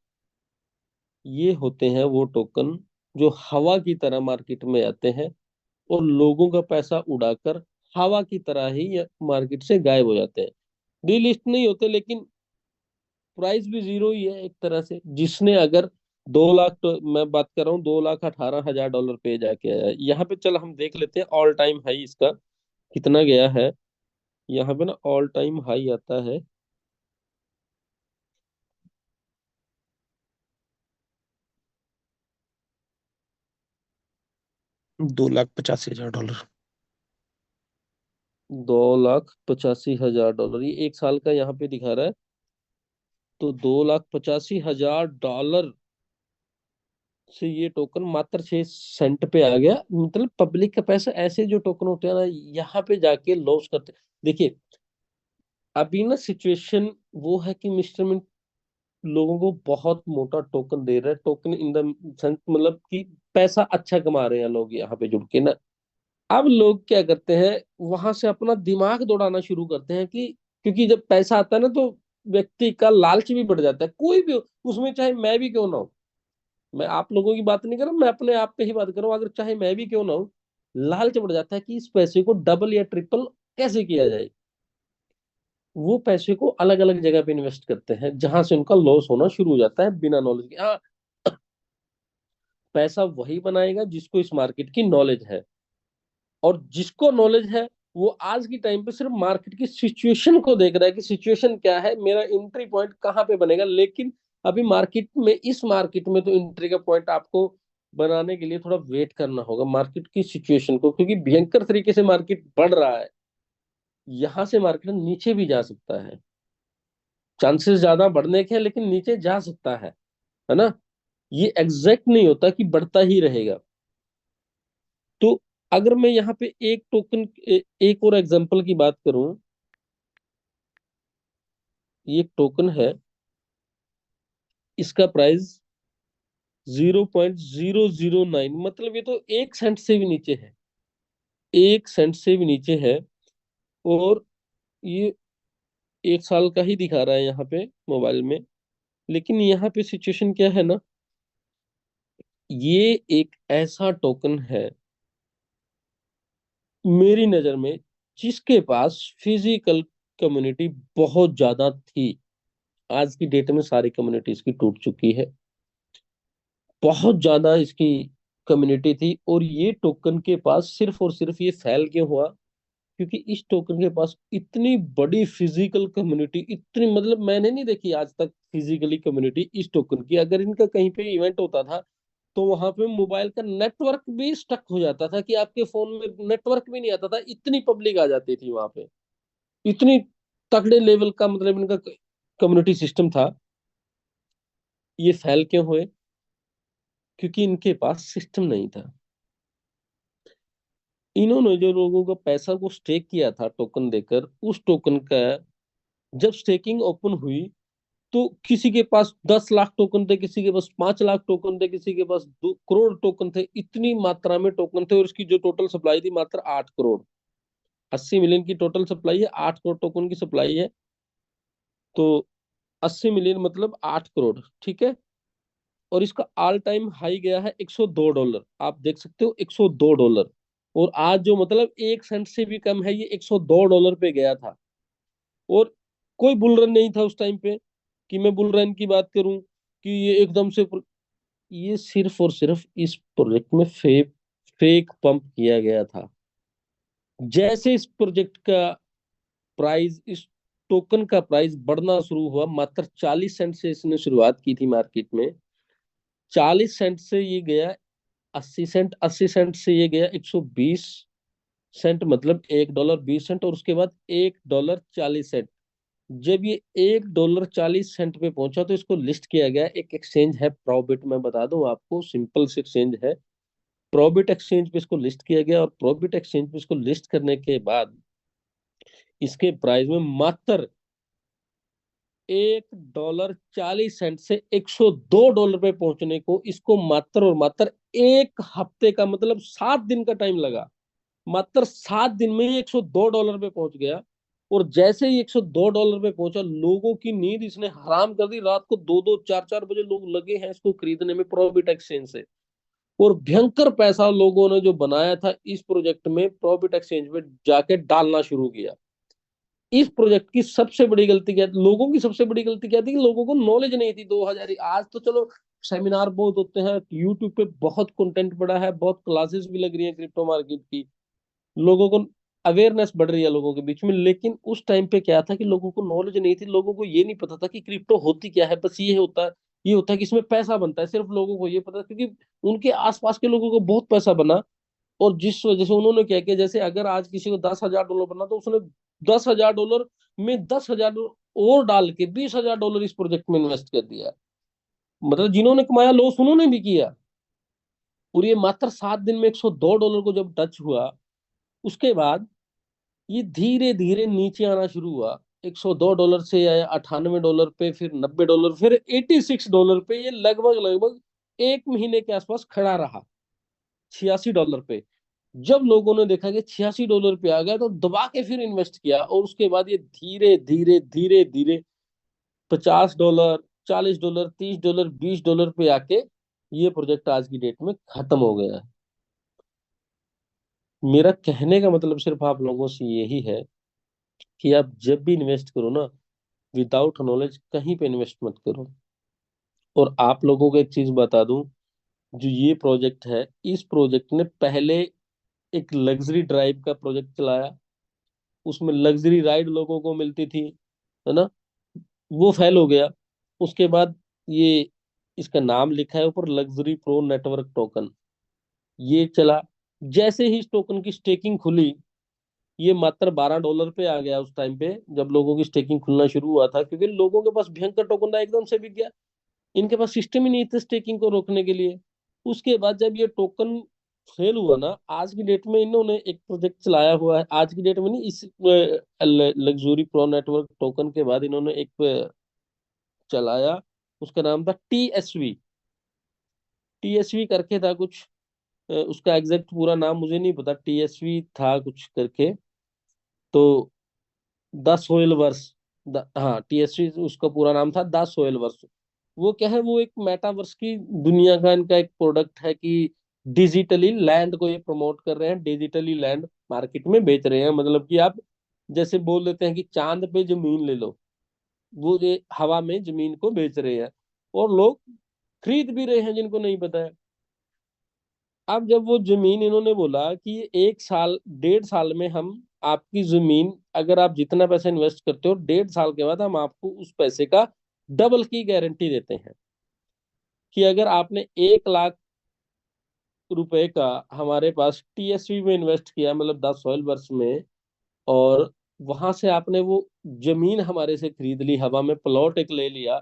ये होते हैं वो टोकन जो हवा की तरह मार्केट में आते हैं और लोगों का पैसा उड़ाकर हवा की तरह ही मार्केट से गायब हो जाते हैं। डीलिस्ट नहीं होते, लेकिन प्राइस भी जीरो ही है एक तरह से। जिसने अगर 2 लाख, तो मैं बात कर रहा हूँ $2,18,000 पे जाके आया। यहाँ पे चल हम देख लेते हैं ऑल टाइम हाई इसका कितना गया है। यहाँ पे ना ऑल टाइम हाई आता है, $2,85,000। $2,85,000, ये एक साल का यहाँ पे दिखा रहा है। तो $2,85,000 से ये टोकन मात्र 6 सेंट पे आ गया। मतलब पब्लिक का पैसा, ऐसे जो टोकन होते हैं ना, यहाँ पे जाके लॉस करते। देखिए अभी ना सिचुएशन वो है कि मिस्टर मिन लोगों को बहुत मोटा टोकन दे रहा है। टोकन इन द सेंस, मतलब कि पैसा अच्छा कमा रहे हैं लोग यहाँ पे जुड़ के ना। अब लोग क्या करते हैं, वहां से अपना दिमाग दौड़ाना शुरू करते हैं कि, क्योंकि जब पैसा आता है ना, तो व्यक्ति का लालच भी बढ़ जाता है। कोई भी हो, उसमें चाहे मैं भी क्यों ना हूं, मैं आप लोगों की बात नहीं कर रहा, मैं अपने आप पे ही बात कर रहा हूं, अगर चाहे मैं भी क्यों ना हूं, लालच बढ़ जाता है कि इस पैसे को डबल या ट्रिपल कैसे किया जाए। वो पैसे को अलग अलग जगह पे इन्वेस्ट करते हैं जहां से उनका लॉस होना शुरू हो जाता है बिना नॉलेज के। हाँ, पैसा वही बनाएगा जिसको इस मार्केट की नॉलेज है, और जिसको नॉलेज है वो आज की टाइम पे सिर्फ मार्केट की सिचुएशन को देख रहा है कि सिचुएशन क्या है, मेरा एंट्री पॉइंट कहाँ पे बनेगा। लेकिन अभी मार्केट में, इस मार्केट में तो एंट्री का पॉइंट आपको बनाने के लिए थोड़ा वेट करना होगा मार्केट की सिचुएशन को, क्योंकि भयंकर तरीके से मार्केट बढ़ रहा है। यहां से मार्केट नीचे भी जा सकता है, चांसेस ज्यादा बढ़ने के हैं, लेकिन नीचे जा सकता है ना। ये एग्जैक्ट नहीं होता कि बढ़ता ही रहेगा। तो अगर मैं यहाँ पे एक टोकन, एक और एग्जांपल की बात करूं, ये एक टोकन है, इसका प्राइस 0.009, मतलब ये तो 1 सेंट से भी नीचे है, 1 सेंट से भी नीचे है। और ये 1 साल का ही दिखा रहा है यहाँ पे मोबाइल में। लेकिन यहाँ पे सिचुएशन क्या है ना, ये एक ऐसा टोकन है मेरी नजर में जिसके पास फिजिकल कम्युनिटी बहुत ज्यादा थी। आज की डेट में सारी कम्युनिटी इसकी टूट चुकी है, बहुत ज्यादा इसकी कम्युनिटी थी। और ये टोकन के पास सिर्फ और सिर्फ ये फैल क्यों हुआ, क्योंकि इस टोकन के पास इतनी बड़ी फिजिकल कम्युनिटी, इतनी मतलब मैंने नहीं देखी आज तक फिजिकली कम्युनिटी इस टोकन की। अगर इनका कहीं पे इवेंट होता था तो वहां पे मोबाइल का नेटवर्क भी स्टक हो जाता था, कि आपके फोन में नेटवर्क भी नहीं आता था, इतनी पब्लिक आ जाती थी वहां पे। इतनी तगड़े लेवल का मतलब इनका कम्युनिटी सिस्टम था। ये फैल क्यों हुए, क्योंकि इनके पास सिस्टम नहीं था। इन्होंने जो लोगों का पैसा को स्टेक किया था टोकन देकर, उस टोकन का जब स्टेकिंग ओपन हुई तो किसी के पास 10 लाख टोकन थे, किसी के पास 5 लाख टोकन थे, किसी के पास 2 करोड़ टोकन थे। इतनी मात्रा में टोकन थे और इसकी जो टोटल सप्लाई थी मात्र 8 करोड़। 80 मिलियन की टोटल सप्लाई है, 8 करोड़ टोकन की सप्लाई है। तो 80 मिलियन मतलब 8 करोड़, ठीक है। और इसका ऑल टाइम हाई गया है $102, आप देख सकते हो $102। और आज जो मतलब 1 सेंट से भी कम है, ये $102 पे गया था। और कोई बुल रन नहीं था उस टाइम पे कि मैं बुल रन की बात करूं कि ये एकदम से ये सिर्फ और सिर्फ इस प्रोजेक्ट में फेक फेक पंप किया गया था। जैसे इस प्रोजेक्ट का प्राइस, इस टोकन का प्राइस बढ़ना शुरू हुआ, मात्र 40 सेंट से इसने शुरुआत की थी मार्केट में। 40 सेंट से ये गया 80 सेंट, 80 सेंट से ये गया 120 सेंट, मतलब $1.20। और उसके बाद $1.40। जब ये $1.40 पे पहुंचा तो इसको लिस्ट किया गया। एक एक्सचेंज है प्रोबिट, मैं बता दूं आपको, सिंपल से एक्सचेंज है प्रोबिट एक्सचेंज पे इसको लिस्ट किया गया। और प्रोबिट एक्सचेंज पे इसको लिस्ट करने के बाद इसके प्राइस में मात्र $1.40 से $102 पे पहुंचने को इसको मात्र और मात्र 1 हफ्ते का मतलब 7 दिन का टाइम लगा। मात्र 7 दिन में ही $102 पे पहुंच गया। और जैसे ही $102 पे पहुंचा, लोगों की नींद इसने हराम कर दी। रात को 2-2 4-4 बजे लोग लगे हैं इसको खरीदने में प्रॉफिट एक्सचेंज से। और भयंकर पैसा लोगों ने जो बनाया था इस प्रोजेक्ट में प्रॉफिट एक्सचेंज में जाके डालना शुरू किया। इस प्रोजेक्ट की सबसे बड़ी गलती क्या थी, लोगों की सबसे बड़ी गलती क्या थी कि लोगों को नॉलेज नहीं थी। 2000, आज तो चलो सेमिनार बहुत होते हैं, यूट्यूब पे बहुत कंटेंट पड़ा है, बहुत क्लासेस भी लग रही है क्रिप्टो मार्केट की, लोगों को अवेयरनेस बढ़ रही है लोगों के बीच में। लेकिन उस टाइम पे क्या था कि लोगों को नॉलेज नहीं थी, लोगों को ये नहीं पता था कि क्रिप्टो होती क्या है। बस ये होता है, ये होता है कि इसमें पैसा बनता है, सिर्फ लोगों को ये पता, क्योंकि उनके आसपास के लोगों को बहुत पैसा बना। और जिस वजह से उन्होंने क्या किया, जैसे अगर आज किसी को $10,000 बनना तो उसने $10,000 में 10,000 और डाल के $20,000 इस प्रोजेक्ट में इन्वेस्ट कर दिया। मतलब जिन्होंने कमाया लॉस उन्होंने भी किया। और ये मात्र 7 दिन में $102 को जब टच हुआ, उसके बाद ये धीरे धीरे नीचे आना शुरू हुआ। $102 से आया $98 पे, फिर $90, फिर $86 पे। ये लगभग लगभग 1 महीने के आसपास खड़ा रहा $86 पे। जब लोगों ने देखा कि $86 पे आ गया तो दबा के फिर इन्वेस्ट किया। और उसके बाद ये धीरे धीरे धीरे धीरे $50, $40, $30, $20 पे आके ये प्रोजेक्ट आज की डेट में खत्म हो गया है। मेरा कहने का मतलब सिर्फ आप लोगों से यही है कि आप जब भी इन्वेस्ट करो ना, विदाउट नॉलेज कहीं पे इन्वेस्ट मत करो। और आप लोगों को एक चीज बता दूं, जो ये प्रोजेक्ट है, इस प्रोजेक्ट ने पहले एक लग्जरी ड्राइव का प्रोजेक्ट चलाया, उसमें लग्जरी राइड लोगों को मिलती थी, है ना, वो फेल हो गया। उसके बाद ये, इसका नाम लिखा है ऊपर लग्जरी प्रो नेटवर्क टोकन, ये चला। जैसे ही इस टोकन की स्टेकिंग खुली, ये मात्र $12 पे आ गया उस टाइम पे जब लोगों की स्टेकिंग खुलना शुरू हुआ था, क्योंकि लोगों के पास भयंकर टोकन था, एकदम से बिक गया। इनके पास सिस्टम ही नहीं था स्टेकिंग को रोकने के लिए। उसके बाद जब ये टोकन फेल हुआ ना, आज की डेट में इन्होंने एक प्रोजेक्ट चलाया हुआ है, आज की डेट में नहीं, इस लग्जरी प्रो नेटवर्क टोकन के बाद इन्होंने एक चलाया, उसका नाम था TSV। TSV करके था कुछ, उसका एग्जैक्ट पूरा नाम मुझे नहीं पता, TSV था कुछ करके। तो 10 सोइल वर्स, हाँ TSV उसका पूरा नाम था, 10 सोइल वर्स। वो क्या है, वो एक मेटावर्स की दुनिया का इनका एक प्रोडक्ट है कि डिजिटली लैंड को ये प्रमोट कर रहे हैं, डिजिटली लैंड मार्केट में बेच रहे हैं। मतलब कि आप जैसे बोल देते हैं कि चांद पे जमीन ले लो, वो ये हवा में जमीन को बेच रहे हैं और लोग खरीद भी रहे हैं जिनको नहीं पता है। अब जब वो जमीन इन्होंने बोला कि 1 साल 1.5 साल में हम आपकी जमीन, अगर आप जितना पैसा इन्वेस्ट करते हो 1.5 साल के बाद हम आपको उस पैसे का डबल की गारंटी देते हैं। कि अगर आपने 1 लाख रुपए का हमारे पास TSV में इन्वेस्ट किया, मतलब 10 सोइल वर्स में, और वहां से आपने वो जमीन हमारे से खरीद ली, हवा में प्लॉट एक ले लिया,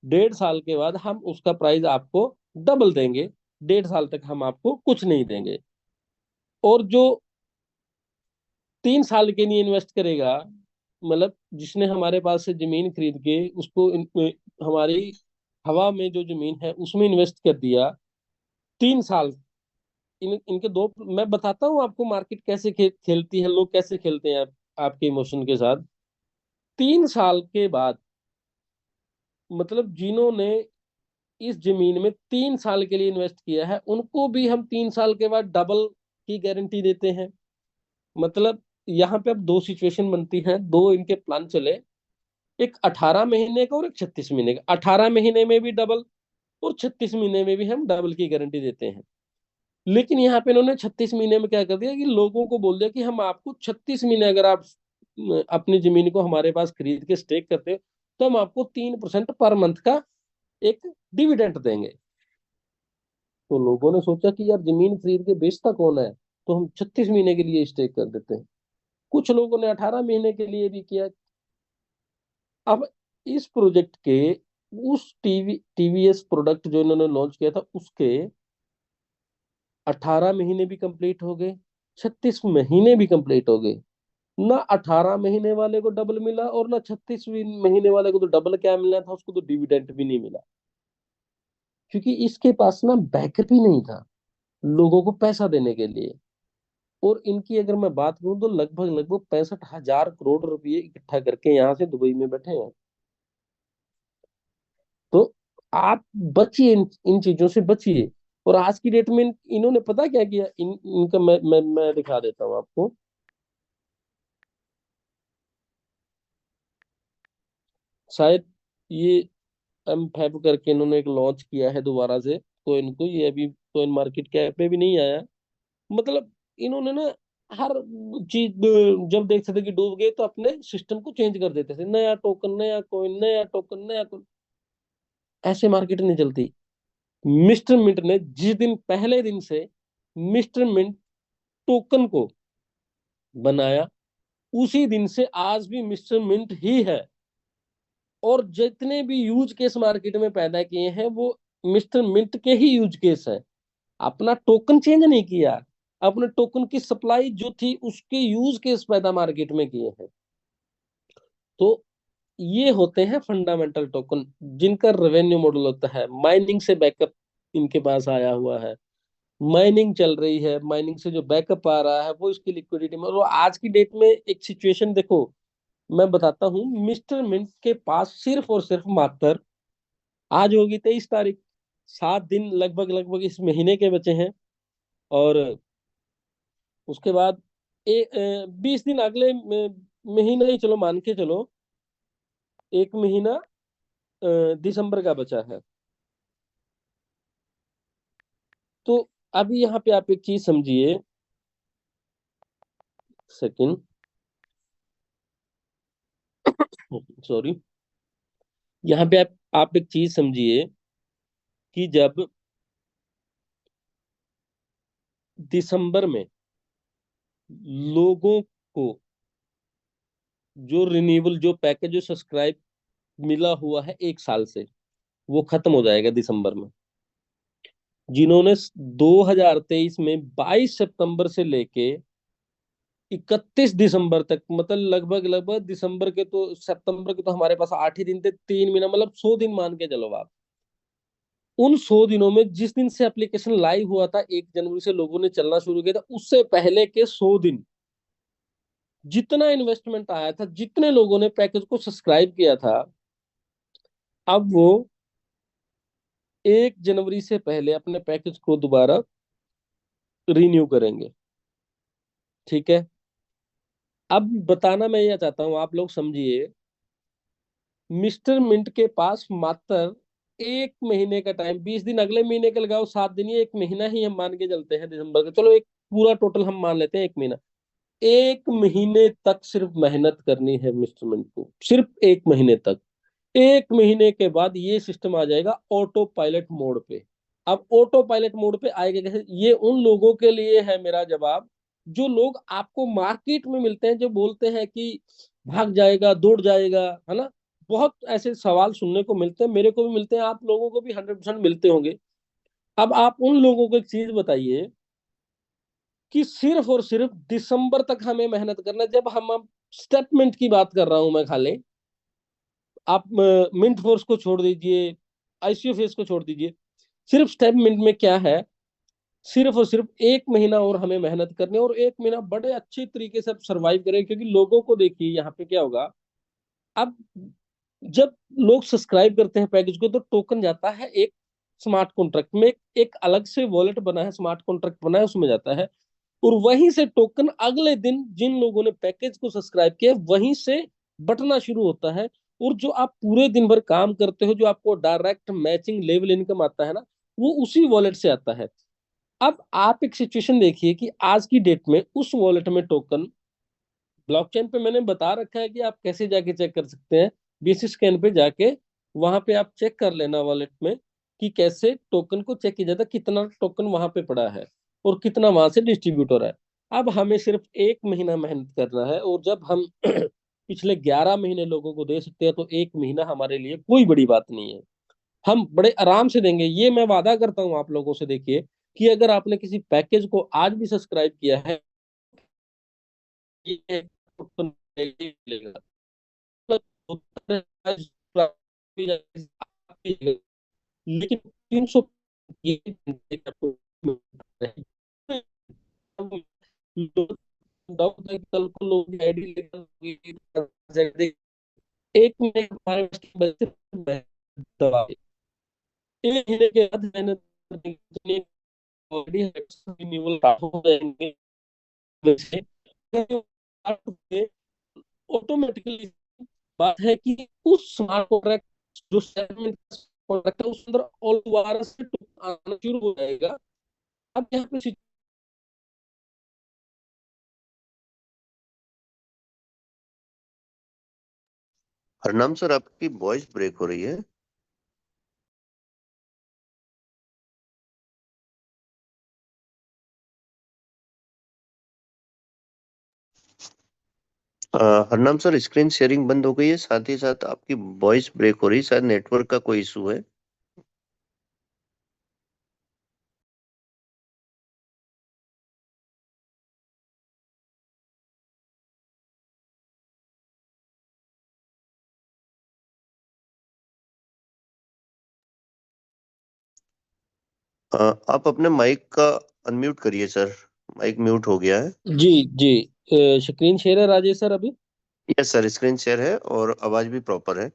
1.5 साल के बाद हम उसका प्राइस आपको डबल देंगे, 1.5 साल तक हम आपको कुछ नहीं देंगे। और जो 3 साल के लिए इन्वेस्ट करेगा, मतलब जिसने हमारे पास से जमीन खरीद के उसको हमारी हवा में जो जमीन है उसमें इन्वेस्ट कर दिया 3 साल, इनके दो मैं बताता हूँ आपको मार्केट कैसे खेलती है, लोग कैसे खेलते हैं आपके इमोशन के साथ। 3 साल के बाद, मतलब जिन्होंने इस जमीन में 3 साल के लिए इन्वेस्ट किया है उनको भी हम 3 साल के बाद डबल की गारंटी देते हैं। मतलब यहाँ पे अब दो सिचुएशन बनती हैं, दो इनके प्लान चले, एक 18 महीने का और एक 36 महीने का। 18 महीने में भी डबल और 36 महीने में भी हम डबल की गारंटी देते हैं। लेकिन यहाँ पे इन्होंने 36 महीने में क्या कर दिया कि लोगों को बोल दिया कि हम आपको 36 महीने, अगर आप अपनी जमीन को हमारे पास खरीद के स्टेक करते हो तो हम आपको 3% पर मंथ का एक डिविडेंड देंगे। तो लोगों ने सोचा कि यार जमीन खरीद के बेचता कौन है, तो हम 36 महीने के लिए स्टेक कर देते हैं। कुछ लोगों ने 18 महीने के लिए भी किया। अब इस प्रोजेक्ट के उस TVS प्रोडक्ट जो इन्होंने लॉन्च किया था उसके 18 महीने भी कंप्लीट हो गए, 36 महीने भी कंप्लीट हो गए। ना 18 महीने वाले को डबल मिला और ना 36 महीने वाले को तो डबल क्या मिलना था, उसको तो डिविडेंड भी नहीं मिला। क्योंकि इसके पास ना बैकअप ही नहीं था लोगों को पैसा देने के लिए। और इनकी अगर मैं बात करूं तो लगभग लगभग 65,000 करोड़ रुपए इकट्ठा करके यहाँ से दुबई में बैठे हैं। तो आप बचिए, इन चीजों से बचिए। और आज की डेट में इन्होंने पता क्या किया, इनका मैं दिखा देता हूँ आपको। शायद ये M5 करके इन्होंने एक लॉन्च किया है दोबारा से, तो इनको ये अभी तो इन मार्केट कैप पे भी नहीं आया। मतलब इन्होंने ना हर चीज, जब देखते थे कि डूब गए तो अपने सिस्टम को चेंज कर देते थे, नया टोकन नया कॉइन नया टोकन नया कॉइन। ऐसे मार्केट नहीं चलती। मिस्टर मिंट ने जिस दिन, पहले दिन से मिस्टर मिंट टोकन को बनाया, उसी दिन से आज भी मिस्टर मिंट ही है। और जितने भी यूज केस मार्केट में पैदा किए हैं वो मिस्टर मिंट के ही यूज केस है। अपना टोकन चेंज नहीं किया, अपने टोकन की सप्लाई जो थी उसके यूज केस पैदा मार्केट में किए हैं। तो ये होते हैं फंडामेंटल टोकन, जिनका रेवेन्यू मॉडल होता है माइनिंग से बैकअप। इनके पास आया हुआ है, माइनिंग चल रही है, माइनिंग से जो बैकअप आ रहा है वो इसकी लिक्विडिटी में। और आज की डेट में एक सिचुएशन देखो, मैं बताता हूँ। मिस्टर मिंट के पास सिर्फ और सिर्फ मात्र, आज होगी 23 तारीख, 7 दिन लगभग लगभग इस महीने के बचे हैं। और उसके बाद 20 दिन अगले महीना ही चलो मान के चलो, एक महीना दिसंबर का बचा है। तो अभी यहाँ पे आप एक चीज समझिए, सेकंड, सॉरी। यहाँ पे आप एक चीज समझिए कि जब दिसंबर में लोगों को जो रिन्यूएबल जो पैकेज जो सब्सक्राइब मिला हुआ है 1 साल से, वो खत्म हो जाएगा दिसंबर में। जिन्होंने 2023 में 22 सितंबर से लेके 31 दिसंबर तक, मतलब लगभग लगभग दिसंबर के तो सितंबर के तो हमारे पास 8 ही दिन थे, 3 महीना, मतलब 100 दिन मान के चलो आप। उन 100 दिनों में जिस दिन से एप्लीकेशन लाइव हुआ था 1 जनवरी से लोगों ने चलना शुरू किया था, उससे पहले के 100 दिन जितना इन्वेस्टमेंट आया था, जितने लोगों ने पैकेज को सब्सक्राइब किया था, अब वो 1 जनवरी से पहले अपने पैकेज को दोबारा रिन्यू करेंगे। ठीक है, अब बताना मैं ये चाहता हूं, आप लोग समझिए, मिस्टर मिंट के पास मात्र 1 महीने का टाइम, 20 दिन अगले महीने के लगाओ, 7 दिन, ये 1 महीना ही हम मान के चलते हैं दिसंबर का, चलो एक पूरा टोटल हम मान लेते हैं 1 महीना। 1 महीने तक सिर्फ मेहनत करनी है मिस्टर मिंट को, सिर्फ 1 महीने तक। 1 महीने के बाद ये सिस्टम आ जाएगा ऑटो पायलट मोड पे। अब ऑटो पायलट मोड पे आएगा कैसे? ये उन लोगों के लिए है मेरा जवाब, जो लोग आपको मार्केट में मिलते हैं, जो बोलते हैं कि भाग जाएगा, दौड़ जाएगा, है ना। बहुत ऐसे सवाल सुनने को मिलते हैं, मेरे को भी मिलते हैं, आप लोगों को भी 100% मिलते होंगे। अब आप उन लोगों को एक चीज बताइए कि सिर्फ और सिर्फ दिसंबर तक हमें मेहनत करना है। जब हम स्टेटमेंट की बात कर रहा हूं मैं खाली, आप मिंट फोर्स को छोड़ दीजिए, आईसीओ को छोड़ दीजिए, सिर्फ स्टेप मिंट में क्या है, सिर्फ और सिर्फ 1 महीना और हमें मेहनत करनी है, और 1 महीना बड़े अच्छे तरीके से सरवाइव करें। क्योंकि लोगों को देखिए यहाँ पे क्या होगा, अब जब लोग सब्सक्राइब करते हैं पैकेज को, तो टोकन जाता है एक स्मार्ट कॉन्ट्रैक्ट में, एक अलग से वॉलेट बना है, स्मार्ट कॉन्ट्रैक्ट बना है, उसमें जाता है, और वहीं से टोकन अगले दिन जिन लोगों ने पैकेज को सब्सक्राइब किया वहीं से बटना शुरू होता है। और जो आप पूरे दिन भर काम करते हो, जो आपको डायरेक्ट मैचिंग लेवल इनकम आता है ना, वो उसी वॉलेट से आता है। अब आप एक सिचुएशन देखिए कि आज की डेट में उस वॉलेट में टोकन, ब्लॉकचेन पे मैंने बता रखा है कि आप कैसे जाके चेक कर सकते हैं, बीसी स्कैन पे जाके वहां पे आप चेक कर लेना वॉलेट में कि कैसे टोकन को चेक किया जाता है, कितना टोकन वहां पे पड़ा है और कितना वहां से डिस्ट्रीब्यूट हो रहा है। अब हमें सिर्फ 1 महीना मेहनत करना है, और जब हम पिछले 11 महीने लोगों को दे सकते हैं, तो 1 महीना हमारे लिए कोई बड़ी बात नहीं है, हम बड़े आराम से देंगे। ये मैं वादा करता हूँ आप लोगों से, देखिए कि अगर आपने किसी पैकेज को आज भी सब्सक्राइब किया है, ये टोकन मिलेगा। लेकिन 300 कल को लोग आईडी लेकर एक महीने हमारे दवा, 1 महीने के बाद मैंने रिन्यूअल हो जाएंगे, ऑटोमेटिकली बात है कि उस स्मार्ट कॉन्ट्रैक्ट, जो सेटलमेंट कॉन्ट्रैक्ट है, उसके अंदर ऑल दोबारा से आना शुरू हो जाएगा। अब यहाँ पे हरनाम सर, आपकी वॉइस ब्रेक हो रही है। हरनाम सर, स्क्रीन शेयरिंग बंद हो गई है, साथ ही साथ आपकी वॉइस ब्रेक हो रही है, शायद नेटवर्क का कोई इशू है। आप अपने माइक का अनम्यूट करिए सर, माइक म्यूट हो गया है। जी जी, स्क्रीन शेयर है राजेश सर अभी। यस सर, स्क्रीन शेयर है और आवाज भी प्रॉपर है।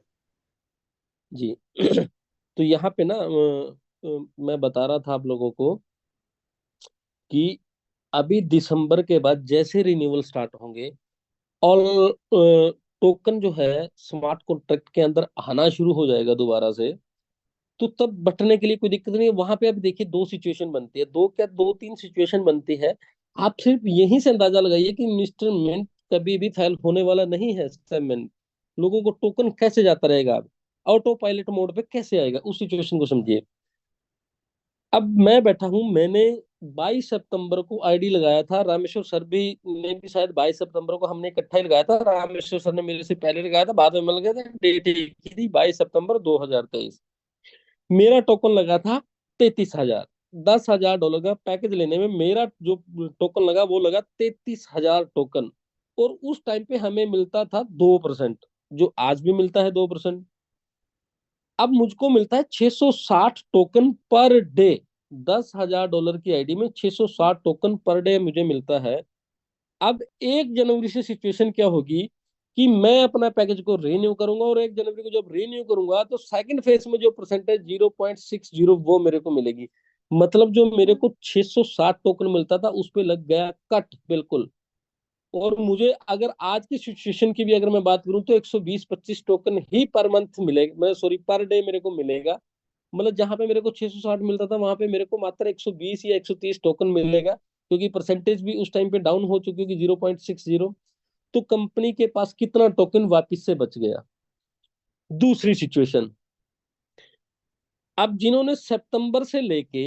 जी तो यहाँ पे ना मैं बता रहा था आप लोगों को कि अभी दिसंबर के बाद जैसे रिन्यूअल स्टार्ट होंगे, और टोकन जो है स्मार्ट कॉन्ट्रैक्ट के अंदर आना शुरू हो जाएगा दोबारा से, तो तब बटने के लिए कोई दिक्कत नहीं है। वहां पे आप देखिए 2 सिचुएशन बनती है, 2 क्या 2-3 सिचुएशन बनती है। आप सिर्फ यहीं से अंदाजा लगाइए कि मिस्टर मिंट कभी भी फेल होने वाला नहीं है। सेगमेंट लोगों को टोकन कैसे जाता रहेगा, ऑटो पायलट मोड पे कैसे आएगा, उस सिचुएशन को समझिए। अब मैं बैठा हूं, मैंने 22 सितंबर को आईडी लगाया था, रामेश्वर सर भी ने भी शायद 22 सितंबर को, हमने इकट्ठा ही लगाया था, रामेश्वर सर ने मेरे से पहले लगाया था, बाद में मिल गया था, डेट एक ही थी 22 सितंबर 2023। मेरा टोकन लगा था 33,000, $10,000 का पैकेज लेने में मेरा जो टोकन लगा वो लगा 33,000 टोकन। और उस टाइम पे हमें मिलता था 2%, जो आज भी मिलता है 2%। अब मुझको मिलता है 660 टोकन पर डे। $10,000 की आईडी में 660 टोकन पर डे मुझे मिलता है। अब 1 जनवरी से सिचुएशन क्या होगी कि मैं अपना पैकेज को रीन्यू करूंगा, और 1 जनवरी को जब रीन्यू करूंगा तो सेकंड फेज में जो परसेंटेज 0.60 वो मेरे को मिलेगी। मतलब जो मेरे को 660 टोकन मिलता था उस पे लग गया कट बिल्कुल। और मुझे अगर आज की सिचुएशन की भी अगर मैं बात करूं तो 120-25 टोकन ही पर मंथ मिलेगा, मैं सॉरी पर डे मेरे को मिलेगा। मतलब जहां पे मेरे को 660 मिलता था वहां पे मेरे को मात्र 120 या 130 टोकन मिलेगा, क्योंकि परसेंटेज भी उस टाइम पे डाउन हो चुकी होगी 0.60। तो कंपनी के पास कितना टोकन वापस से बच गया। दूसरी सिचुएशन, अब जिन्होंने सितंबर से लेके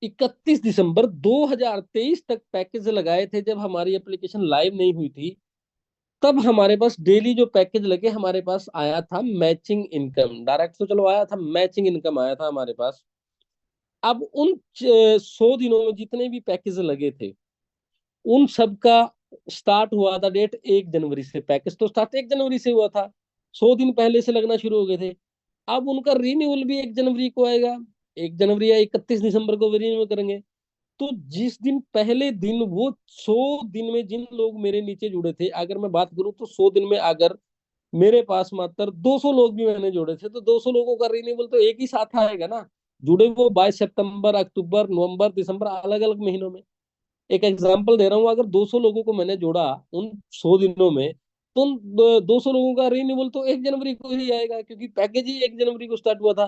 31 दिसंबर 2023 तक पैकेज लगाए थे, जब हमारी एप्लीकेशन लाइव नहीं हुई थी, तब हमारे पास डेली जो पैकेज लगे हमारे पास आया था मैचिंग इनकम। डायरेक्ट तो चलो आया था, मैचिंग इनकम आया था हमारे पास। अब उन 100 दिनों में जितने भी पैकेज लगे थे उन सब का स्टार्ट हुआ था डेट 1 जनवरी से। पैकेज तो स्टार्ट 1 जनवरी से हुआ था, 100 दिन पहले से लगना शुरू हो गए थे। अब उनका रिन्यूअल भी 1 जनवरी को आएगा, 1 जनवरी या 31 दिसंबर को रिन्यूअल करेंगे। तो जिस दिन पहले दिन वो 100 दिन में जिन लोग मेरे नीचे जुड़े थे, अगर मैं बात करूं तो 100 दिन में अगर मेरे पास मात्र 200 लोग भी मैंने जोड़े थे तो 200 लोगों का रिन्यूअल तो एक ही साथ आएगा ना। जुड़े वो 22 सितंबर, अक्टूबर, नवंबर, दिसंबर, अलग अलग महीनों में। एक एग्जांपल दे रहा हूँ, अगर 200 लोगों को मैंने जोड़ा उन 100 दिनों में, तो उन 200 लोगों का रिन्यूअल तो 1 जनवरी को ही आएगा, क्योंकि पैकेज ही 1 जनवरी को स्टार्ट हुआ था।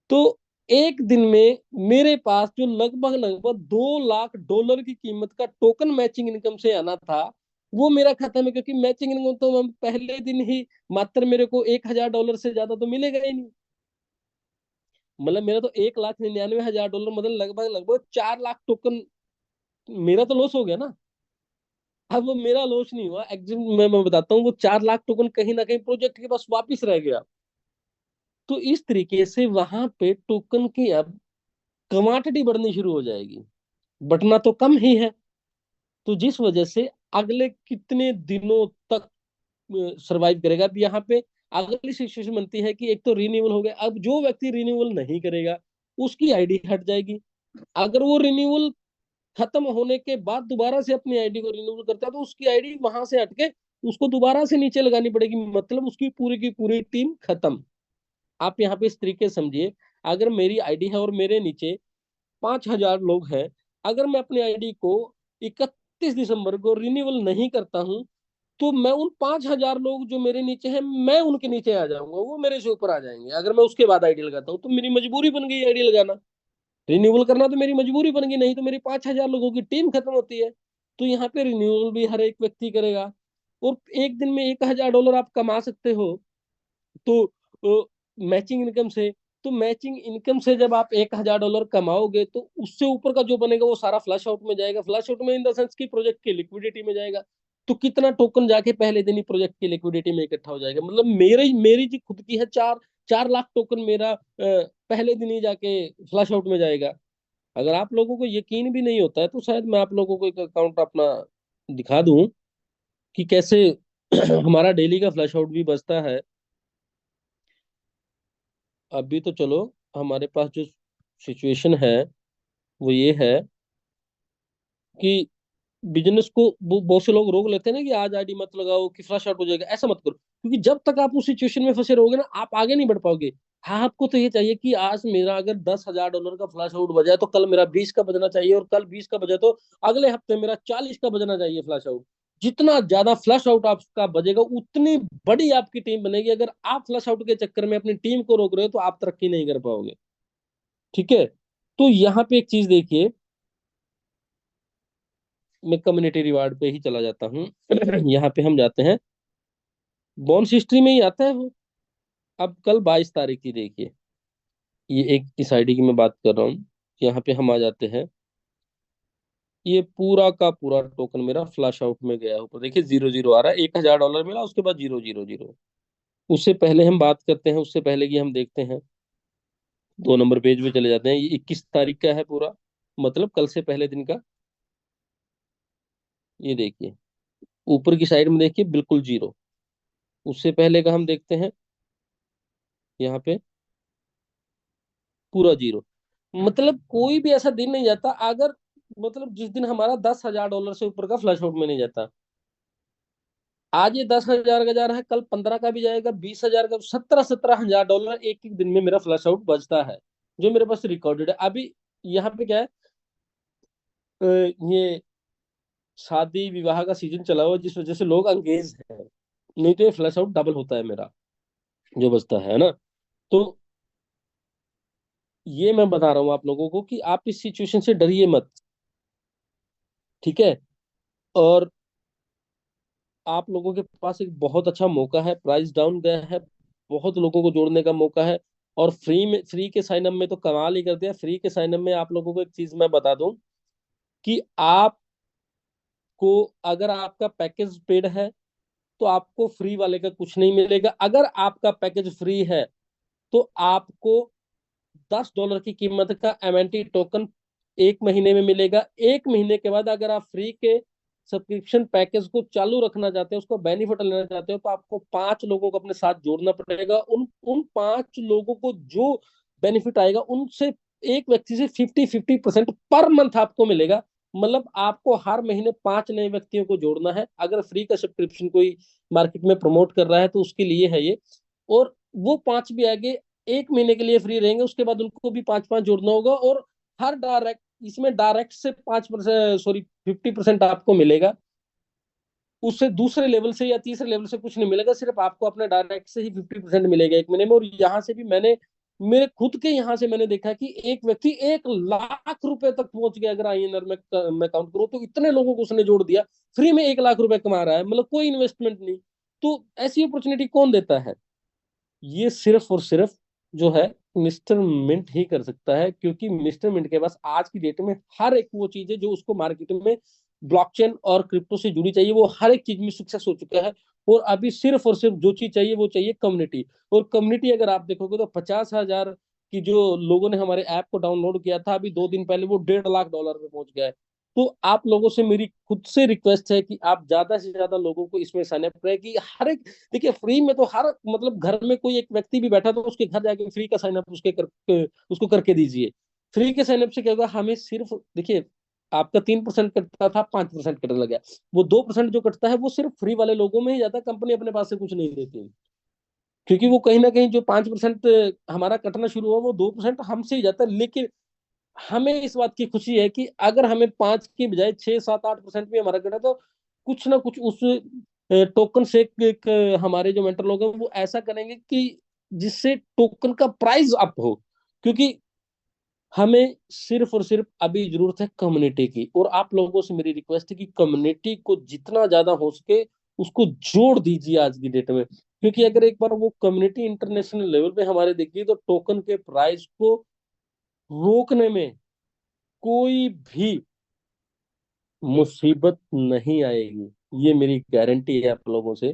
तो एक दिन में मेरे पास जो लगभग लगभग $2 लाख की कीमत का टोकन मैचिंग इनकम से आना था वो मेरा खत्म है, क्योंकि मैचिंग इनकम तो हम पहले दिन ही मात्र मेरे को $1,000 से ज्यादा तो मिलेगा ही नहीं। मतलब मेरा तो $1,99,000, मतलब लगभग लगभग 4 लाख टोकन मेरा तो लॉस हो गया ना। अब वो मेरा लॉस नहीं हुआ, एक्चुअली मैं बताता हूँ, वो 4 लाख टोकन कहीं ना कहीं प्रोजेक्ट के पास वापिस रह गया। तो इस तरीके से वहां पे टोकन की अब क्वांटिटी बढ़नी शुरू हो जाएगी, बटना तो कम ही है। तो जिस वजह से अगले कितने दिनों तक सरवाइव करेगा। अब यहाँ पे अगली सिचुएशन बनती है कि एक तो रिन्यूअल हो गया, अब जो व्यक्ति रिन्यूअल नहीं करेगा उसकी आईडी हट जाएगी। अगर वो रिन्यूअल खत्म होने के बाद दोबारा से अपनी आईडी को रिन्यूअल करता है तो उसकी आईडी वहां से हटके उसको दोबारा से नीचे लगानी पड़ेगी, मतलब उसकी पूरी की पूरी टीम खत्म। आप यहाँ पे इस तरीके से समझिए, अगर मेरी आईडी है और मेरे नीचे 5,000 लोग हैं, अगर मैं अपनी आईडी को 31 दिसंबर को रिन्यूअल नहीं करता हूं तो मैं उन 5,000 लोग जो मेरे नीचे हैं मैं उनके नीचे आ जाऊंगा, वो मेरे से ऊपर आ जाएंगे। अगर मैं उसके बाद आईडी लगाता हूँ तो मेरी मजबूरी बन गई आईडी लगाना, रिन्यूअल करना तो मेरी मजबूरी बन गई, नहीं तो मेरी 5,000 लोगों की टीम खत्म होती है। तो यहाँ पे रिन्यूअल भी हर एक व्यक्ति करेगा। और एक दिन में $1,000 आप कमा सकते हो, तो मैचिंग इनकम से। तो मैचिंग इनकम से जब आप $1,000 कमाओगे तो उससे ऊपर का जो बनेगा वो सारा फ्लश आउट में जाएगा। फ्लश आउट में इन द सेंस की प्रोजेक्ट की लिक्विडिटी में जाएगा। तो कितना टोकन जाके पहले दिन ही प्रोजेक्ट की लिक्विडिटी में इकट्ठा हो जाएगा। मतलब मेरे मेरी जी खुद की है 4 लाख टोकन मेरा पहले दिन ही जाके फ्लश आउट में जाएगा। अगर आप लोगों को यकीन भी नहीं होता है तो शायद मैं आप लोगों को एक अकाउंट अपना दिखा दूं कि कैसे हमारा डेली का फ्लश आउट भी बचता है। अभी तो चलो हमारे पास जो सिचुएशन है वो ये है कि बिजनेस को बहुत से लोग रोक लेते हैं ना कि आज आईडी मत लगाओ कि फ्लश आउट हो जाएगा, ऐसा मत करो, क्योंकि जब तक आप उस सिचुएशन में फंसे रहोगे ना आप आगे नहीं बढ़ पाओगे। हाँ, आपको तो ये चाहिए कि आज मेरा अगर $10,000 का फ्लश आउट बजा तो कल मेरा 20 का बजना चाहिए, और कल 20 का बजा तो अगले हफ्ते मेरा 40 का बजना चाहिए फ्लश आउट। जितना ज्यादा फ्लश आउट आपका बजेगा उतनी बड़ी आपकी टीम बनेगी। अगर आप फ्लश आउट के चक्कर में अपनी टीम को रोक रहे हो तो आप तरक्की नहीं कर पाओगे। ठीक है, तो यहाँ पे एक चीज देखिए, मैं कम्युनिटी रिवार्ड पे ही चला जाता हूँ। यहाँ पे हम जाते हैं, बॉन्स हिस्ट्री में ही आता है वो। अब कल 22 तारीख की देखिए, ये एक इस आईडी की मैं बात कर रहा हूँ। यहाँ पे हम आ जाते हैं, ये पूरा का पूरा टोकन मेरा फ्लैश आउट में गया। ऊपर देखिए 00 आ रहा है, $1,000 मिला, उसके बाद 000। उससे पहले हम बात करते हैं, उससे पहले की हम देखते हैं, 2 नंबर पेज पे चले जाते हैं। ये 21 तारीख का है पूरा, मतलब कल से पहले दिन का। ये देखिए ऊपर की साइड में देखिए बिल्कुल जीरो। उससे पहले का हम देखते हैं, यहाँ पे पूरा जीरो। मतलब कोई भी ऐसा दिन नहीं जाता अगर, मतलब जिस दिन हमारा $10,000 से ऊपर का फ्लश आउट में नहीं जाता। आज ये 10,000 का जा रहा है, कल 15 का भी जाएगा, 20,000 का, 17,000 एक एक दिन में मेरा फ्लश आउट बचता है, जो मेरे पास रिकॉर्डेड है अभी। यहाँ पे क्या है, ये शादी विवाह का सीजन चला हुआ जिस वजह से लोग अंगेज है, नहीं तो ये फ्लश आउट डबल होता है मेरा जो बचता है ना। तो ये मैं बता रहा हूँ आप लोगों को कि आप इस सिचुएशन से डरिए मत, ठीक है। और आप लोगों के पास एक बहुत अच्छा मौका है, प्राइस डाउन गया है, बहुत लोगों को जोड़ने का मौका है। और फ्री के साइन अप में तो कमाल ही कर दिया। फ्री के साइन अप में आप लोगों को एक चीज मैं बता दूं कि आपको, अगर आपका पैकेज पेड है तो आपको फ्री वाले का कुछ नहीं मिलेगा। अगर आपका पैकेज फ्री है तो आपको $10 की कीमत का एमएनटी टोकन एक महीने में मिलेगा। एक महीने के बाद अगर आप फ्री के सब्सक्रिप्शन पैकेज को चालू रखना चाहते हो, उसको बेनिफिट लेना चाहते हो, तो आपको 5 लोगों को अपने साथ जोड़ना पड़ेगा। उन उन 5 लोगों को जो बेनिफिट आएगा उनसे एक व्यक्ति से 50-50% पर मंथ आपको मिलेगा। मतलब आपको हर महीने 5 नए व्यक्तियों को जोड़ना है। अगर फ्री का सब्सक्रिप्शन कोई मार्केट में प्रमोट कर रहा है तो उसके लिए है ये। और वो 5 भी आगे एक महीने के लिए फ्री रहेंगे, उसके बाद उनको भी 5-5 जोड़ना होगा। और हर डायरेक्ट, इसमें डायरेक्ट से 5%, सॉरी 50% आपको मिलेगा। उससे दूसरे लेवल से या तीसरे लेवल से कुछ नहीं मिलेगा, सिर्फ आपको अपने डायरेक्ट से ही 50% मिलेगा एक महीने में। और यहाँ से भी मैंने, मेरे खुद के यहाँ से मैंने देखा कि एक व्यक्ति 1 लाख रुपए तक पहुंच गया। अगर आईएनआर में मैं काउंट करूँ तो इतने लोगों को उसने जोड़ दिया, फ्री में 1 लाख रुपए कमा रहा है, मतलब कोई इन्वेस्टमेंट नहीं। तो ऐसी अपॉर्चुनिटी कौन देता है? ये सिर्फ और सिर्फ जो है मिस्टर मिंट ही कर सकता है, क्योंकि मिस्टर मिंट के पास आज की डेट में हर एक वो चीज है जो उसको मार्केट में ब्लॉकचेन और क्रिप्टो से जुड़ी चाहिए, वो हर एक चीज में सक्सेस हो चुका है। और अभी सिर्फ और सिर्फ जो चीज चाहिए वो चाहिए कम्युनिटी। और कम्युनिटी अगर आप देखोगे तो 50,000 की जो लोगों ने हमारे ऐप को डाउनलोड किया था, अभी 2 दिन पहले वो $1.5 लाख में पहुंच गया है। तो आप लोगों से मेरी खुद से रिक्वेस्ट है कि आप ज्यादा से ज्यादा लोगों को इसमें साइन अप करें। कि हर एक, देखिए फ्री में तो हर, मतलब घर में कोई एक व्यक्ति भी बैठा तो उसके घर जाके फ्री का साइन अप उसको करके दीजिए। फ्री के साइन अप से क्या होगा, हमें सिर्फ देखिए, आपका 3% कटता था, 5% कटने लगा। वो 2% जो कटता है वो सिर्फ फ्री वाले लोगों में ही जाता है, कंपनी अपने पास से कुछ नहीं देती। क्योंकि वो कहीं ना कहीं जो 5% हमारा कटना शुरू हुआ, वो 2% हमसे ही जाता है। लेकिन हमें इस बात की खुशी है कि अगर हमें 5 की बजाय 6, 7, 8% भी हमारा कटा, तो कुछ ना कुछ उस टोकन से हमारे जो मेंटर लोग हैं वो ऐसा करेंगे कि जिससे टोकन का प्राइस अप हो। क्योंकि हमें सिर्फ और सिर्फ अभी जरूरत है कम्युनिटी की। और आप लोगों से मेरी रिक्वेस्ट है कि कम्युनिटी को जितना ज्यादा हो सके उसको जोड़ दीजिए आज की डेट में। क्योंकि अगर एक बार वो कम्युनिटी इंटरनेशनल लेवल पे हमारे देखिए तो टोकन के प्राइस को रोकने में कोई भी मुसीबत नहीं आएगी। ये मेरी गारंटी है आप लोगों से।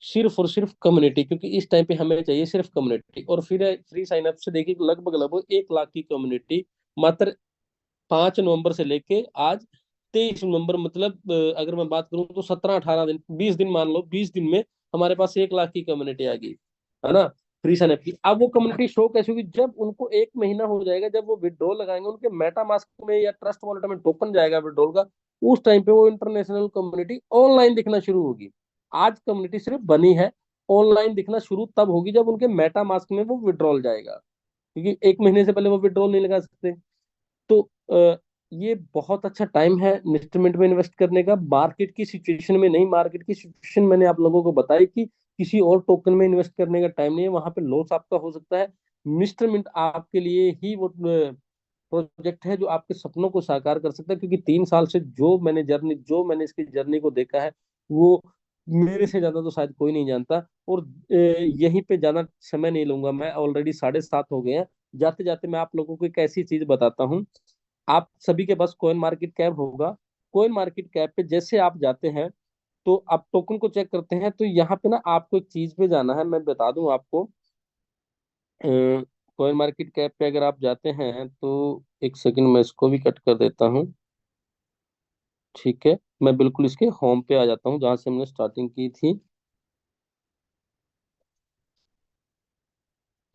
सिर्फ और सिर्फ कम्युनिटी, क्योंकि इस टाइम पे हमें चाहिए सिर्फ कम्युनिटी। और फिर फ्री साइन अप से देखिए लगभग लगभग 1 लाख की कम्युनिटी मात्र 5 नवंबर से लेके आज 23 नवंबर, मतलब अगर मैं बात करूं तो 17-18 दिन, 20 दिन मान लो, 20 दिन में हमारे पास 1 लाख की कम्युनिटी आ गई, है ना, फ्री साइनअप की। अब वो कम्युनिटी शो कैसे होगी, जब उनको 1 महीना हो जाएगा, जब वो विड्रॉल लगाएंगे उनके मेटा मास्क में या ट्रस्ट वॉलेट में टोकन जाएगा विड्रॉल का, उस टाइम पे वो इंटरनेशनल कम्युनिटी ऑनलाइन दिखना शुरू होगी। आज कम्युनिटी सिर्फ बनी है, ऑनलाइन दिखना शुरू तब होगी जब उनके मेटा मास्क में वो विड्रॉल जाएगा। क्योंकि 1 महीने से पहले वो विड्रॉल नहीं लगा सकते। तो ये बहुत अच्छा टाइम है इन्वेस्टमेंट में इन्वेस्ट करने का, मार्केट की सिचुएशन में नहीं। मार्केट की सिचुएशन मैंने आप लोगों को बताई कि किसी और टोकन में इन्वेस्ट करने का टाइम नहीं है, वहां पे लॉस आपका हो सकता है। मिस्टर मिंट आपके लिए ही वो प्रोजेक्ट है जो आपके सपनों को साकार कर सकता है। क्योंकि 3 साल से जो मैंने इसकी जर्नी को देखा है, वो मेरे से ज्यादा तो शायद कोई नहीं जानता। और यहीं पे ज्यादा समय नहीं लूंगा मैं, ऑलरेडी 7:30 हो गए हैं। जाते जाते मैं आप लोगों को एक ऐसी चीज बताता हूँ। आप सभी के पास कॉइन मार्केट कैप होगा। कॉइन मार्केट कैप पे जैसे आप जाते हैं तो आप टोकन को चेक करते हैं, तो यहाँ पे ना आपको एक चीज पे जाना है, मैं बता दूं आपको। कॉइन मार्केट कैप पे अगर आप जाते हैं तो एक सेकंड मैं इसको भी कट कर देता हूँ, ठीक है। मैं बिल्कुल इसके होम पे आ जाता हूँ जहां से हमने स्टार्टिंग की थी।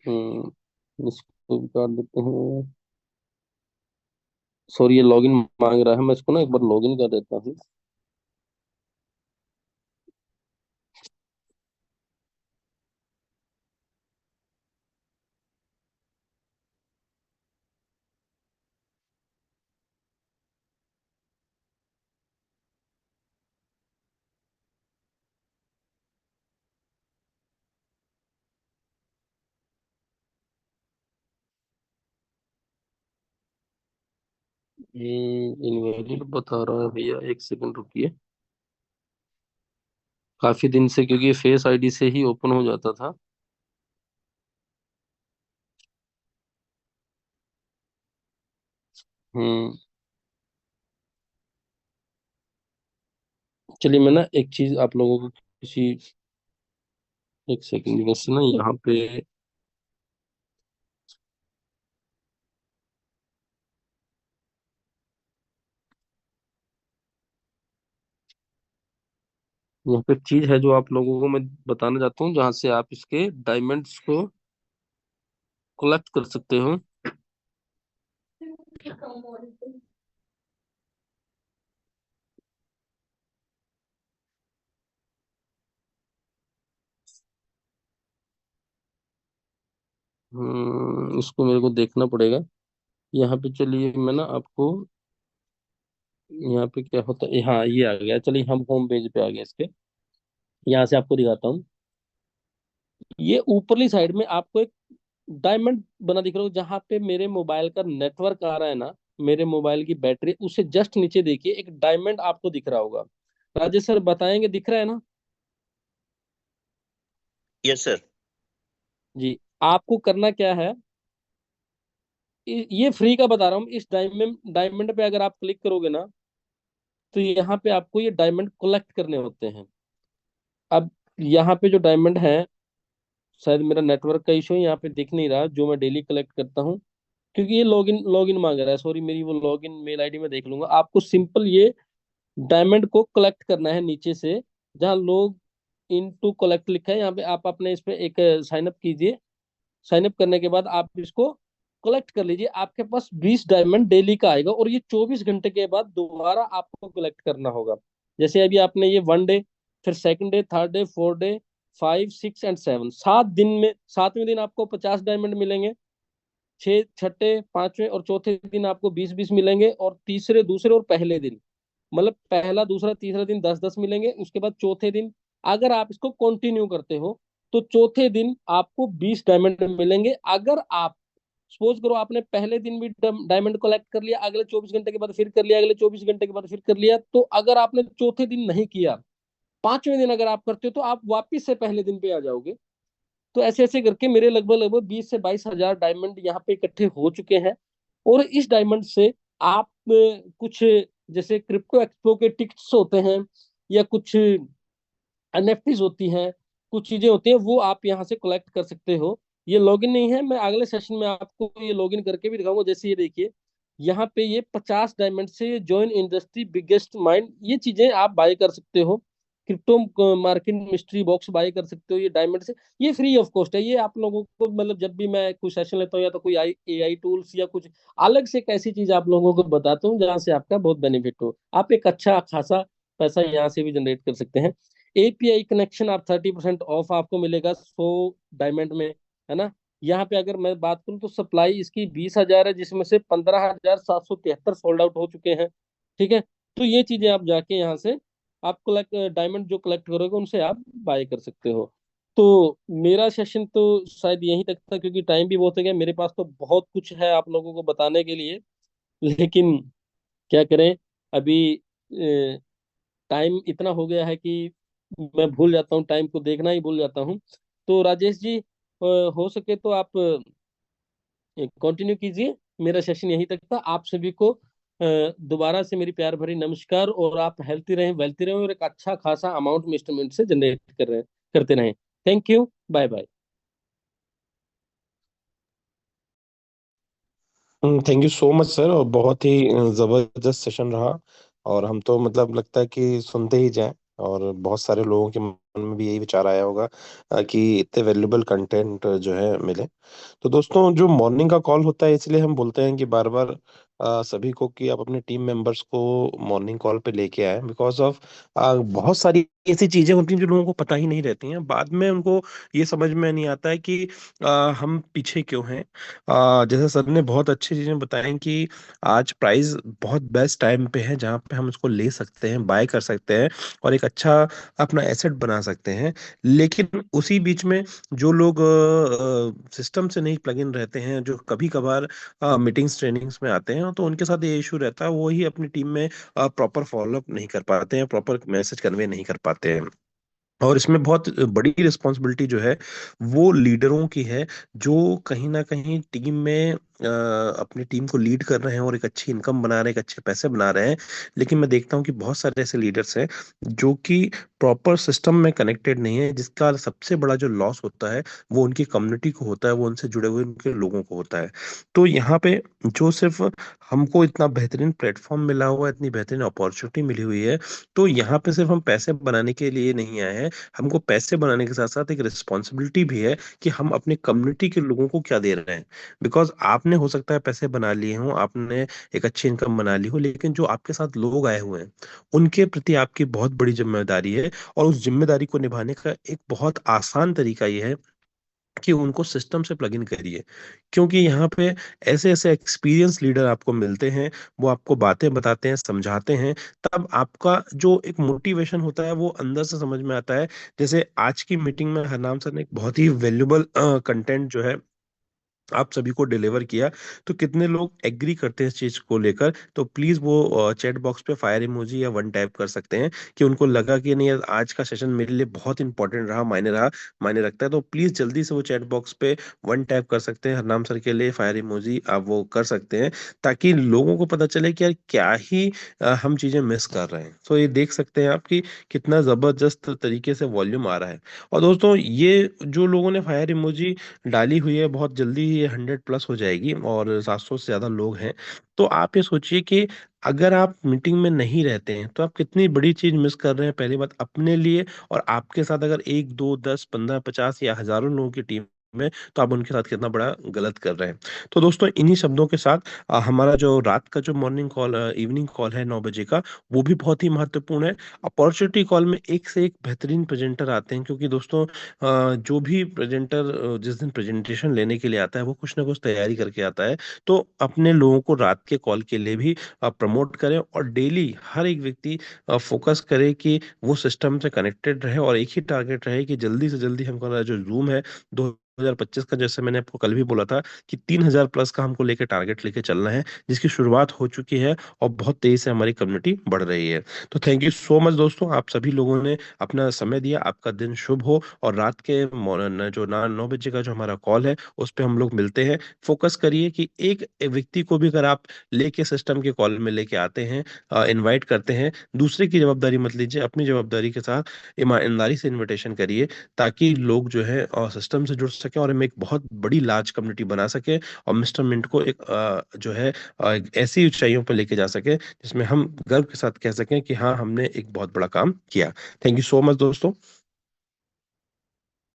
इसको भी काट देते हैं। सॉरी, ये लॉगिन मांग रहा है, मैं इसको ना एक बार लॉगिन कर देता हूँ। इनवैलिड बता रहा है भैया, एक सेकंड रुकिए। काफी दिन से, क्योंकि ये फेस आईडी से ही ओपन हो जाता था। हम्म चलिए, मैं ना एक चीज आप लोगों को किसी, एक सेकंड बस ना यहाँ पे। यहाँ पे चीज है जो आप लोगों को मैं बताना चाहता हूँ, जहां से आप इसके डायमंड्स को कलेक्ट कर सकते हो। इसको मेरे को देखना पड़ेगा। यहाँ पे चलिए, मैं ना आपको, यहाँ पे क्या होता है, हाँ ये आ गया। चलिए हम होम पेज पे आ गए इसके। यहाँ से आपको दिखाता हूँ। ये ऊपरली साइड में आपको एक डायमंड बना दिख रहा हो, जहां पे मेरे मोबाइल का नेटवर्क आ रहा है ना, मेरे मोबाइल की बैटरी, उससे जस्ट नीचे देखिए एक डायमंड आपको दिख रहा होगा। राजेश सर बताएंगे, दिख रहा है ना? Yes sir. जी। आपको करना क्या है, ये फ्री का बता रहा हूँ। इस डायमंड डायमंड पे अगर आप क्लिक करोगे ना, तो यहाँ पे आपको ये डायमंड कलेक्ट करने होते हैं। अब यहाँ पे जो डायमंड है, शायद मेरा नेटवर्क का इशू है, यहाँ पे दिख नहीं रहा जो मैं डेली कलेक्ट करता हूँ, क्योंकि ये लॉगिन लॉगिन मांग रहा है। सॉरी, मेरी वो लॉगिन मेल आईडी में देख लूंगा। आपको सिंपल ये डायमंड को कलेक्ट करना है नीचे से, जहाँ लोग इन टू कलेक्ट लिखा है, यहाँ पे आप अपने इस पे एक साइन अप कीजिए। साइन अप करने के बाद आप इसको कलेक्ट कर लीजिए। आपके पास 20 डायमंड डेली का आएगा, और ये 24 घंटे के बाद दोबारा आपको कलेक्ट करना होगा। जैसे अभी आपने ये 1 डे, फिर second day, third day, fourth day, 5, 6 and 7, 7 दिन में, 7वें दिन आपको 50 डायमंड मिलेंगे। छठे, पांचवें और चौथे दिन आपको 20-20 मिलेंगे, और तीसरे, दूसरे और पहले दिन, मतलब पहला, दूसरा, तीसरा दिन 10-10 मिलेंगे। उसके बाद चौथे दिन, अगर आप इसको कंटिन्यू करते हो, तो चौथे दिन आपको 20 डायमंड मिलेंगे। अगर आप सपोज करो आपने पहले दिन भी डायमंड कलेक्ट कर लिया, अगले 24 घंटे के बाद फिर कर लिया, अगले 24 घंटे के बाद फिर कर लिया, तो अगर आपने चौथे दिन नहीं किया, 5वें दिन अगर आप करते हो, तो आप वापिस से पहले दिन पे आ जाओगे। तो ऐसे ऐसे करके मेरे लगभग लगभग 20 से 22 हजार डायमंड यहाँ पे इकट्ठे हो चुके हैं। और इस डायमंड से आप कुछ, जैसे क्रिप्टो एक्सपो के टिकट्स होते हैं, या कुछ एनएफटीज होती हैं, कुछ चीजें होती हैं, वो आप यहाँ से कलेक्ट कर सकते हो। ये लॉगिन नहीं है, मैं अगले सेशन में आपको ये लॉगिन करके भी दिखाऊंगा। जैसे ये देखिए, यहाँ पे ये 50 डायमंड से जॉइन इंडस्ट्री बिगेस्ट माइंड, ये चीजें आप बाय कर सकते हो। Crypto market mystery box buy कर सकते हो ये डायमंड से। ये फ्री ऑफ कॉस्ट है। ये आप लोगों को, मतलब जब भी मैं कोई सेशन लेता हूँ, या तो कोई एआई टूल्स या कुछ अलग से, एक ऐसी चीज आप लोगों को बताता हूँ जहां से आपका बहुत बेनिफिट हो। आप एक अच्छा खासा पैसा यहाँ से भी जनरेट कर सकते हैं। एपीआई कनेक्शन आप 30% ऑफ आपको मिलेगा 100 डायमंड में, है ना? यहाँ पे अगर मैं बात करूँ, तो सप्लाई इसकी 20 हजार है, जिसमें से 15,773 सोल्ड आउट हो चुके हैं। ठीक है। तो ये चीजें आप जाके यहाँ से, आप कलेक्ट डायमंड जो कलेक्ट करोगे, उनसे आप बाय कर सकते हो। तो मेरा सेशन तो शायद यहीं तक था, क्योंकि टाइम भी बहुत हो गया। मेरे पास तो बहुत कुछ है आप लोगों को बताने के लिए, लेकिन क्या करें, अभी टाइम इतना हो गया है कि मैं भूल जाता हूँ, टाइम को देखना ही भूल जाता हूँ। तो राजेश जी, हो सके तो आप कंटिन्यू कीजिए। मेरा सेशन यहीं तक था। आप सभी को दोबारा से मेरी प्यार भरी नमस्कार, और आप हेल्थी रहें, वेल्थी रहें, और एक अच्छा खासा अमाउंट मिस्टर मिंट से जनरेट करते रहें। Thank you, bye bye. Thank you so much sir, और बहुत ही जबरदस्त सेशन रहा। और हम तो मतलब लगता है कि सुनते ही जाएं, और बहुत सारे लोगों की में भी यही विचार आया होगा कि इतने वैल्यूबल कंटेंट जो है मिले। तो दोस्तों, जो मॉर्निंग का कॉल होता है, इसलिए हम बोलते हैं कि बार बार सभी को कि आप अपने टीम मेंबर्स को मॉर्निंग कॉल पे लेके आए, बिकॉज ऑफ बहुत सारी ऐसी चीजें होती हैं जो लोगों को पता ही नहीं रहती हैं। बाद में उनको ये समझ में नहीं आता है कि हम पीछे क्यों हैं। जैसे सर ने बहुत अच्छी चीजें बताई कि आज प्राइस बहुत बेस्ट टाइम पे है जहाँ पे हम उसको ले सकते हैं, बाय कर सकते हैं और एक अच्छा अपना एसेट बना सकते हैं। लेकिन उसी बीच में जो लोग सिस्टम से नहीं प्लग इन रहते हैं, जो कभी कभार मीटिंग्स ट्रेनिंग्स में आते हैं, तो उनके साथ ये इशू रहता है, वो ही अपनी टीम में प्रॉपर फॉलोअप नहीं कर पाते हैं, प्रॉपर मैसेज कन्वे नहीं कर पाते हैं। और इसमें बहुत बड़ी रिस्पॉन्सिबिलिटी जो है वो लीडरों की है, जो कहीं ना कहीं टीम में अपनी टीम को लीड कर रहे हैं और एक अच्छी इनकम बना रहे हैं, एक अच्छे पैसे बना रहे हैं। लेकिन मैं देखता हूँ कि बहुत सारे ऐसे लीडर्स हैं जो कि प्रॉपर सिस्टम में कनेक्टेड नहीं है, जिसका सबसे बड़ा जो लॉस होता है वो उनकी कम्युनिटी को होता है, वो उनसे जुड़े हुए उनके लोगों को होता है। तो यहाँ पे जो सिर्फ हमको इतना बेहतरीन प्लेटफॉर्म मिला हुआ है, इतनी बेहतरीन अपॉर्चुनिटी मिली हुई है, तो यहाँ पे सिर्फ हम पैसे बनाने के लिए नहीं आए हैं। हमको पैसे बनाने के साथ साथ एक रिस्पॉन्सिबिलिटी भी है कि हम अपने कम्युनिटी के लोगों को क्या दे रहे हैं। बिकॉज आपने हो सकता है पैसे बना लिए हों, आपने एक अच्छी इनकम बना ली हो, लेकिन जो आपके साथ लोग आए हुए हैं उनके प्रति आपकी बहुत बड़ी जिम्मेदारी है। और उस जिम्मेदारी को निभाने का एक बहुत आसान तरीका ये है कि उनको सिस्टम से प्लग इन करिए। क्योंकि यहाँ पे ऐसे ऐसे एक्सपीरियंस लीडर आपको मिलते हैं, वो आपको बातें बताते हैं, समझाते हैं, तब आपका जो एक मोटिवेशन होता है वो अंदर से समझ में आता है। जैसे आज की मीटिंग में हरनाम सर ने एक बहुत ही वैल्यूबल कंटेंट जो है आप सभी को डिलीवर किया। तो कितने लोग एग्री करते हैं इस चीज को लेकर, तो प्लीज वो चैट बॉक्स पे फायर इमोजी या वन टाइप कर सकते हैं कि उनको लगा कि नहीं यार, आज का सेशन मेरे लिए बहुत इंपॉर्टेंट रहा, मायने रखता है। तो प्लीज जल्दी से वो चैट बॉक्स पे वन टाइप कर सकते हैं, हरनाम सर के लिए फायर इमोजी आप वो कर सकते हैं, ताकि लोगों को पता चले कि यार क्या ही हम चीजें मिस कर रहे हैं। तो ये देख सकते हैं आप कि कितना जबरदस्त तरीके से वॉल्यूम आ रहा है। और दोस्तों, ये जो लोगों ने फायर इमोजी डाली हुई है, बहुत जल्दी ये 100+ हो जाएगी और 700 से ज्यादा लोग हैं। तो आप ये सोचिए कि अगर आप मीटिंग में नहीं रहते हैं तो आप कितनी बड़ी चीज मिस कर रहे हैं, पहली बात अपने लिए। और आपके साथ अगर 1 2 10 15 50 या हजारों लोगों की टीम में, तो आप उनके साथ कितना बड़ा गलत कर रहे हैं। तो दोस्तों, इन्हीं शब्दों के साथ हमारा जो रात का जो मॉर्निंग कॉल इवनिंग कॉल है 9 बजे का, वो भी बहुत ही महत्वपूर्ण है। अपॉर्चुनिटी कॉल में एक से एक बेहतरीन प्रेजेंटर आते हैं, क्योंकि दोस्तों जो भी प्रेजेंटर जिस दिन प्रेजेंटेशन लेने के लिए आता है वो कुछ ना कुछ तैयारी करके आता है। तो अपने लोगों को रात के कॉल के लिए भी प्रमोट करें, और डेली हर एक व्यक्ति फोकस करे कि वो सिस्टम से कनेक्टेड रहे, और एक ही टारगेट रहे कि जल्दी से जल्दी हमारा जो जूम है 2025 का, जैसे मैंने आपको कल भी बोला था कि 3000+ का हमको लेके टारगेट लेके चलना है, जिसकी शुरुआत हो चुकी है और बहुत तेजी से हमारी कम्युनिटी बढ़ रही है। तो थैंक यू सो मच दोस्तों, आप सभी लोगों ने अपना समय दिया। आपका दिन शुभ हो, और रात के जो 9 बजे का जो हमारा कॉल है उस पे हम लोग मिलते हैं। फोकस करिए कि एक व्यक्ति को भी अगर आप लेके सिस्टम के कॉल में लेके आते हैं, इनवाइट करते हैं, दूसरे की जवाबदारी मत लीजिए, अपनी जवाबदारी के साथ ईमानदारी से इनविटेशन करिए, ताकि लोग जो है सिस्टम से जुड़ सके और हम एक बहुत बड़ी लार्ज कम्युनिटी बना सके, और मिस्टर मिंट को एक जो है एक ऐसी ऊंचाइयों पर लेके जा सके जिसमें हम गर्व के साथ कह सकें कि हाँ, हमने एक बहुत बड़ा काम किया। थैंक यू सो मच दोस्तों।